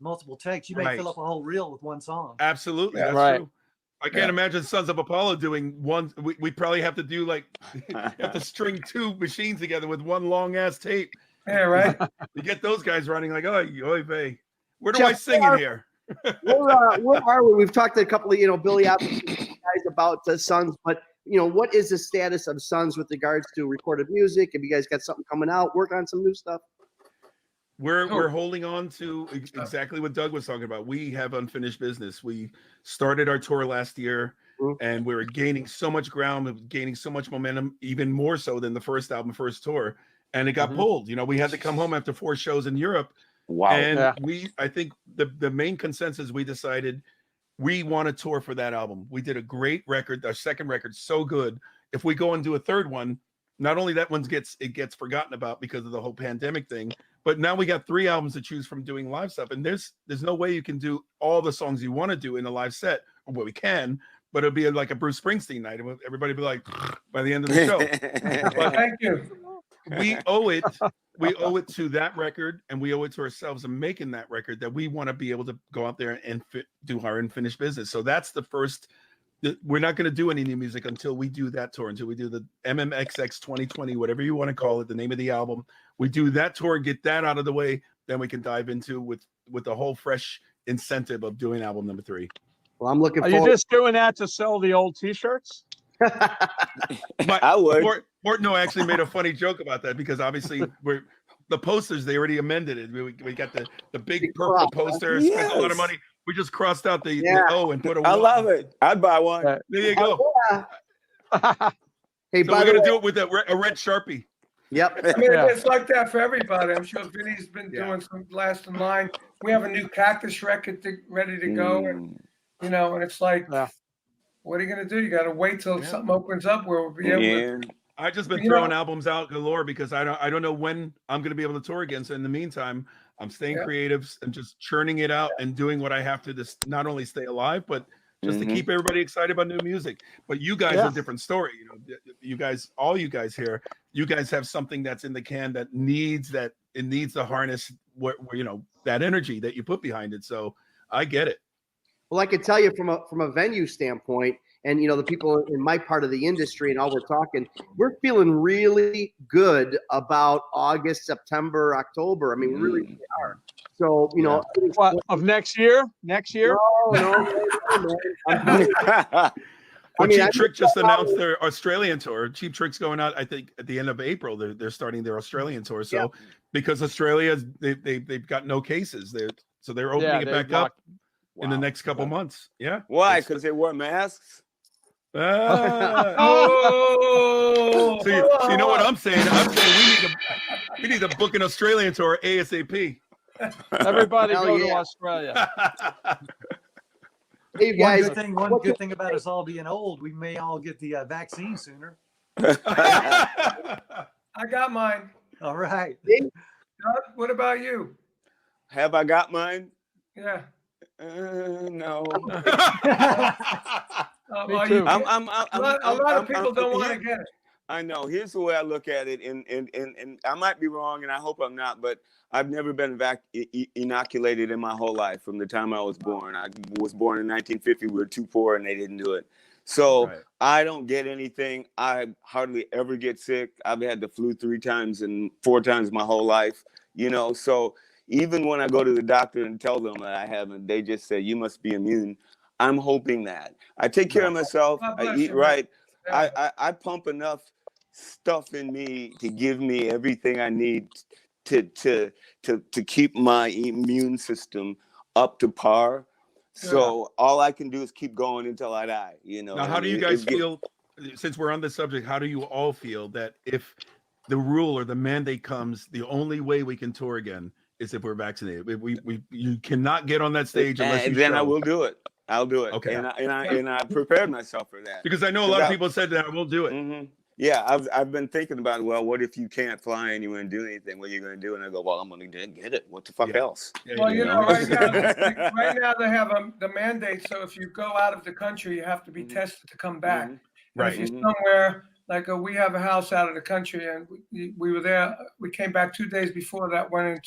multiple takes. You may Right. fill up a whole reel with one song. Absolutely, Yeah. that's true. I can't imagine Sons of Apollo doing one. We probably have to do have to string 2 machines together with one long ass tape. Yeah, right. You get those guys running like, oy vey. Where do Jeff, I sing in here? Where are we? We've talked to a couple of, Billy guys about the Sons, but what is the status of Sons with regards to recorded music? Have you guys got something coming out? Work on some new stuff? We're holding on to exactly what Doug was talking about. We have unfinished business. We started our tour last year, and we were gaining so much ground, gaining so much momentum, even more so than the first album, first tour, and it got pulled. We had to come home after 4 shows in Europe. Wow. And I think the main consensus, we decided we want to tour for that album. We did a great record. Our second record, so good. If we go and do a third one, not only that one gets forgotten about because of the whole pandemic thing, but now we got 3 albums to choose from doing live stuff. And there's no way you can do all the songs you want to do in a live set. Well, we can, but it'll be like a Bruce Springsteen night. Everybody be like, by the end of the show. But Thank you. we owe it to that record, and we owe it to ourselves in making that record, that we want to be able to go out there and do our unfinished business. So that's the first. We're not going to do any new music until we do that tour, until we do the MMXX 2020, whatever you want to call it, the name of the album. We do that tour, get that out of the way, then we can dive into with the whole fresh incentive of doing album number 3. Well, I'm looking Are forward. you just doing that to sell the old T-shirts? I would. Portnoy actually made a funny joke about that, because obviously the posters, they already amended it. We got the big purple poster, spent a lot of money. We just crossed out the O and put a 1. I love it. I'd buy one. There you go. Hey, So by we're the gonna way, do it with a red Sharpie. yep. I mean, it's like that for everybody. I'm sure Vinny's been doing some last in line. We have a new Cactus record ready to go, and and it's like, what are you gonna do? You got to wait till something opens up where we'll be able to. I've just been throwing albums out galore because I don't know when I'm going to be able to tour again. So in the meantime, I'm staying creative and just churning it out and doing what I have to not only stay alive, but just to keep everybody excited about new music. But you guys are a different story. You know, you guys, all you guys here, you guys have something that's in the can that needs to harness what you know, that energy that you put behind it. So I get it. Well, I could tell you from a venue standpoint, and you know, the people in my part of the industry and all we're talking, we're feeling really good about August, September, October. I mean, we really are. So, you know, what, of next year? Next year? No. Well, Cheap Trick just announced their Australian tour. Cheap Trick's going out, I think, at the end of April. They're starting their Australian tour. So because Australia's they've got no cases, they're opening it back up in the next couple months. Yeah. Why? Because they wear masks. So you know what I'm saying? I'm saying we need to book an Australian tour ASAP. Everybody go to Australia. Hey, guys. One good thing about us all being old, we may all get the vaccine sooner. I got mine. All right. What about you? Have I got mine? Yeah. No. Me too. A lot of people don't want to get it. I know. Here's the way I look at it, and I might be wrong, and I hope I'm not, but I've never been inoculated in my whole life from the time I was born. I was born in 1950. We were too poor, and they didn't do it. So I don't get anything. I hardly ever get sick. I've had the flu 3 times and 4 times my whole life, you know. So even when I go to the doctor and tell them that I haven't, they just say, you must be immune. I'm hoping that. I take care of myself. I eat right. I pump enough stuff in me to give me everything I need to keep my immune system up to par. So all I can do is keep going until I die, you know. Now, how do you guys feel, since we're on this subject, how do you all feel that if the rule or the mandate comes, the only way we can tour again is if we're vaccinated? You cannot get on that stage unless you then I will do it. I'll do it. Okay. And I prepared myself for that. Because I know a lot of people said that I will do it. Mm-hmm. Yeah, I've been thinking about, well, what if you can't fly anywhere and do anything? What are you going to do? And I go, well, I'm going to get it. What the fuck else? Well, you know, right now they have the mandate. So if you go out of the country, you have to be tested to come back. Right. If you're somewhere, like we have a house out of the country, and we were there. We came back 2 days before that went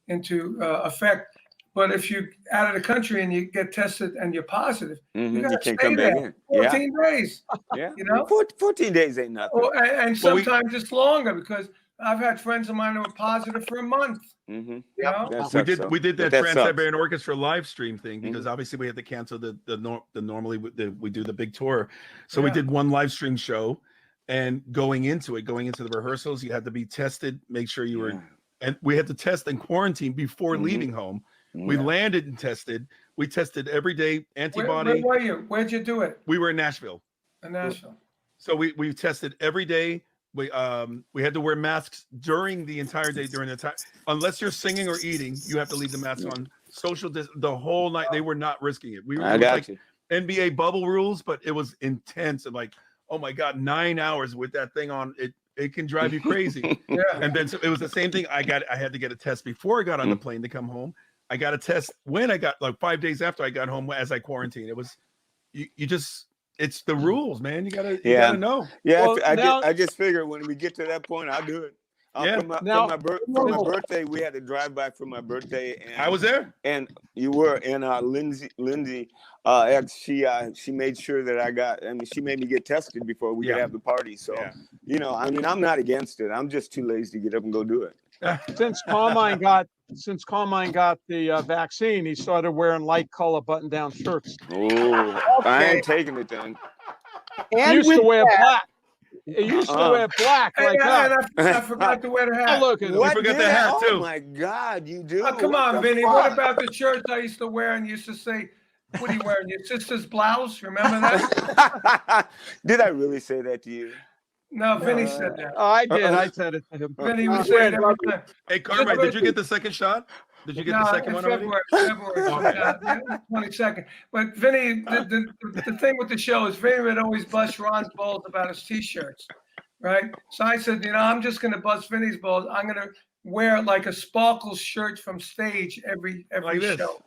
into effect. But if you out of the country and you get tested and you're positive, you got to stay there 14 days. Yeah, you know, 14 days ain't nothing. Oh, and sometimes it's longer because I've had friends of mine who were positive for a month. You know? We did that Trans-Siberian Orchestra live stream thing because obviously we had to cancel normally we do the big tour, so we did one live stream show, and going into the rehearsals, you had to be tested, make sure you were, and we had to test and quarantine before leaving home. We landed and tested. We tested every day, antibody. Where were you? Where'd you do it? We were in Nashville. In Nashville. So we tested every day. We had to wear masks during the entire day, unless you're singing or eating, you have to leave the mask on. Social the whole night. They were not risking it. We were like NBA bubble rules, but it was intense. And like, oh my God, 9 hours with that thing on, it can drive you crazy. And then so it was the same thing. I had to get a test before I got on the plane to come home. I got a test when I got, like 5 days after I got home as I quarantined. It was, it's the rules, man. You gotta know. Yeah, well, I just figured when we get to that point, I'll do it. For my birthday, we had to drive back for my birthday. And I was there. And you were. And Lindsay, ex, she made sure that she made me get tested before we could have the party. So, you know, I mean, I'm not against it. I'm just too lazy to get up and go do it. Since Carmine got the vaccine, he started wearing light color button-down shirts. Oh, I ain't taking it then. He used to wear black. He used to wear black like that. I forgot to wear the hat. Look at him. You forgot the hat too. Oh my God, you do. Oh, come on, Vinny. What about the shirts I used to wear and used to say, what are you wearing? Your sister's blouse? Remember that? Did I really say that to you? No, Vinny said that. Oh, I did. I said it to him. Vinny was saying that. Hey, Carmine, did you get the second shot? Did you get the second one already? February 22nd. But Vinny, the thing with the show is Vinny would always bust Ron's balls about his T-shirts. right? So I said, I'm just going to bust Vinny's balls. I'm going to wear like a sparkles shirt from stage every Like this. show.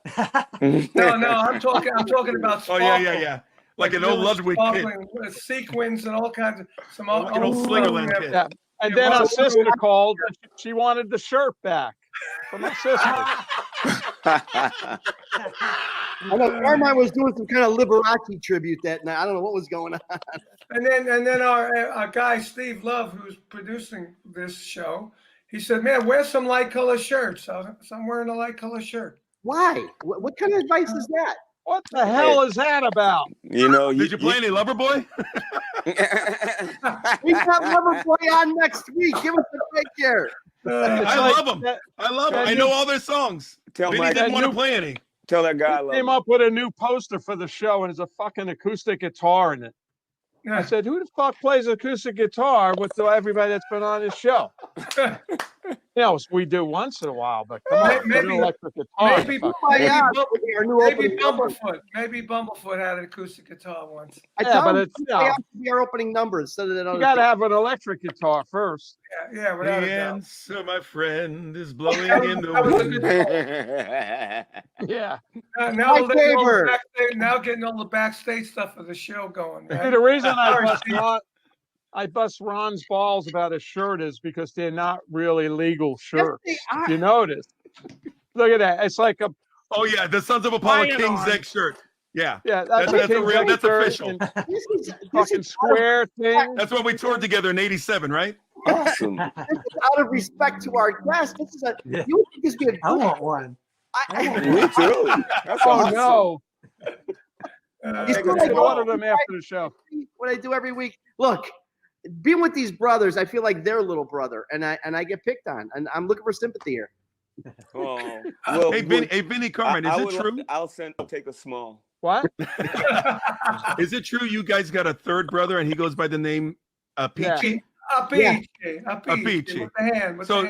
No, I'm talking about Oh sparkle. yeah. Like an old really Ludwig kid. with sequins and all kinds of Like an old Slingerland kid. Yeah. And then our sister called. And she wanted the shirt back from her sister. I know Carmine was doing some kind of Liberace tribute that night. I don't know what was going on. And then our guy Steve Love, who's producing this show, he said, "Man, wear some light color shirts." So I'm wearing a light color shirt. Why? What kind of advice is that? What the hell is that about? Did you play any Loverboy? We got Loverboy on next week. Give us a break here. I love them. I know all their songs. Vinny didn't want to play any. Tell that guy I love Came up with a new poster for the show, and there's a fucking acoustic guitar in it. Yeah. I said, "Who the fuck plays acoustic guitar with everybody that's been on this show?" We do once in a while, but come on, Maybe- an electric guitar. Maybe Bumblefoot. Maybe Bumblefoot had an acoustic guitar once. I Yeah, tell but him it's, play out to be our opening number instead of that other. you got to have an electric guitar first. Yeah, without a The doubt. answer, my friend, is blowing in the That was a wind. good Yeah. Now getting all the backstage stuff of the show going. See, Right? the reason I bust Ron's balls about his shirt is because they're not really legal shirts. they are. If you notice. Look at that. It's like a Oh yeah, the Sons of Apollo Lion King's on. X shirt. Yeah, that's that's King's real. That's shirt official. and This is fucking square thing. That's when we toured together in '87, right? Awesome. out of respect to our guests. This is Yeah. you think this would be a I good want one. Me too. That's Oh awesome. no! You I still could like order them after the show. what I do every week. Look, being with these brothers, I feel like their little brother, and I get picked on, and I'm looking for sympathy here. Oh, well, Hey, Vinny Carmen, is it true? I'll take a small. What? Is it true you guys got a third brother and he goes by the name Peachy? A peachy. Peachy. With the hand. So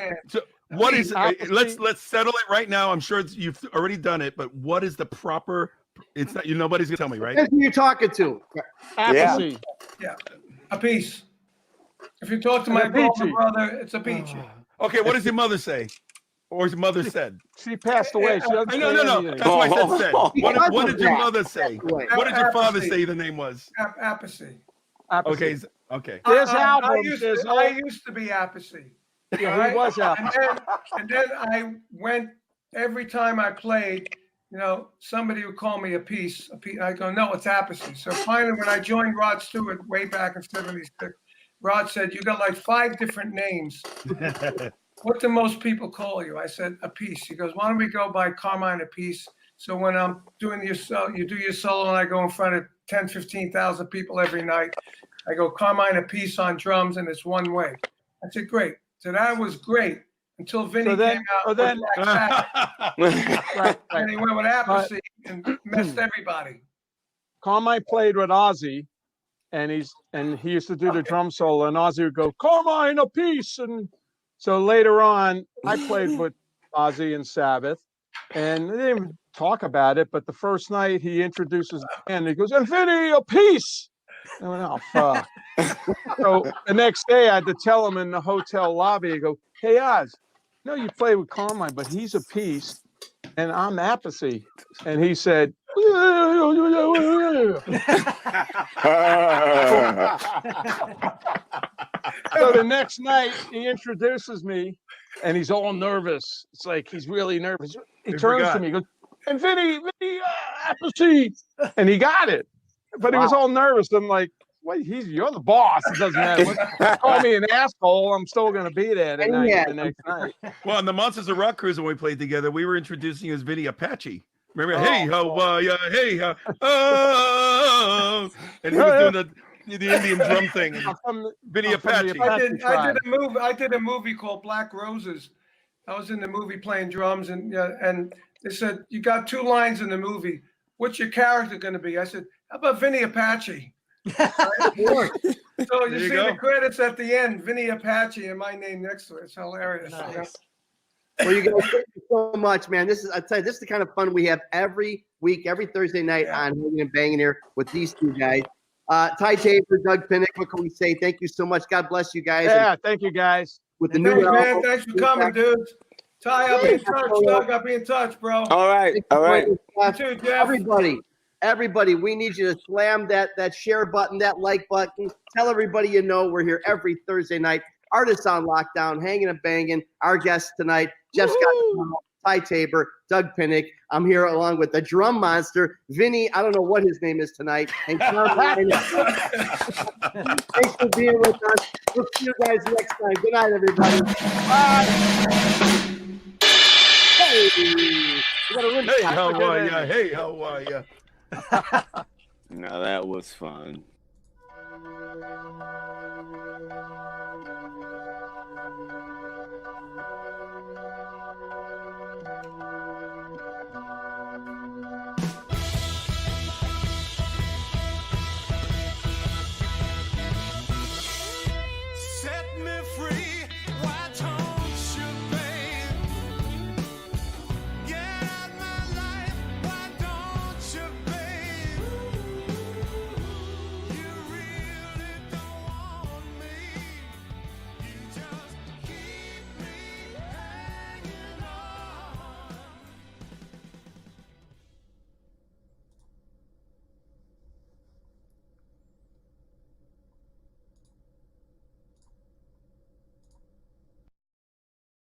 what is? Apathy. Let's settle it right now. I'm sure you've already done it, but what is the proper? It's not. Nobody's gonna tell me, right? That's who you're talking to. Apathy. A piece. If you talk to And my a peachy. brother, it's a peachy. Okay, what does your mother say? Or his mother said? She passed away. She doesn't No. say anything. That's why I said. What did your mother say? What What did your father say the name was? Apathy. Okay. Okay. There's I albums. used There's to be apathy. Yeah, he was apathy. And then I went every time I played. Somebody would call me a piece. I go, no, it's apathy. So finally, when I joined Rod Stewart way back in '76, Rod said, "You got like 5 different names. What do most people call you?" I said, "A piece." He goes, "Why don't we go by Carmine a piece?" So when I'm doing you do your solo, and I go in front of 10, 15,000 people every night. I go Carmine a piece on drums, and it's one way. I said, "Great." So that was great until Vinny came out. So then, right, and he went with apathy and messed everybody. Carmine played with Ozzy, and he used to do the drum solo, and Ozzy would go, "Carmine a piece," and so later on, I played with Ozzy and Sabbath, and they didn't even talk about it. But the first night, he introduces the band, and he goes, "And Vinny a piece." I went, "Oh fuck!" So the next day, I had to tell him in the hotel lobby. I go, "Hey Oz, no, you play with Carmine, but he's a piece, and I'm apathy." And he said, So the next night, he introduces me, and he's all nervous. It's like he's really nervous. He turns to me, he goes, "And Vinny, apathy," and he got it, but he was all nervous. I'm like, "Wait, you're the boss. It doesn't matter. Call me an asshole. I'm still gonna be there the next night." Well, on the Monsters of Rock cruise when we played together, we were introducing you as Vinny Apache. Remember? Hey, how are ya? Hey, how? Oh, and he was doing the Indian drum thing. Vinny Apache. I did a movie called Black Roses. I was in the movie playing drums, and they said, "You got 2 lines in the movie. What's your character going to be?" I said, "How about Vinny Apache?" So you see the credits at the end, Vinny Apache, and my name next to it. It's hilarious. Nice. Well, you guys, thank you so much, man. This is the kind of fun we have every week, every Thursday night on Hangin' Bangin' here with these 2 guys. Ty Tabor, Doug Pinnick, what can we say? Thank you so much. God bless you guys. Yeah, thank you guys. With the Hey, new thanks, man. album. Thanks for coming, dude. Ty, I'll be in touch. Doug, I'll be in touch, bro. All right. All right. You too, Jeff. Everybody, we need you to slam that share button, that like button. Tell everybody you know we're here every Thursday night. Artists on Lockdown, Hanging and Banging. Our guests tonight, Jeff Scott, Ty Tabor, Doug Pinnick. I'm here along with the drum monster, Vinny. I don't know what his name is tonight. And Caroline. Thanks for being with us. We'll see you guys next time. Good night, everybody. Bye. Hey, how are ya? Hey, how are ya? Now that was fun.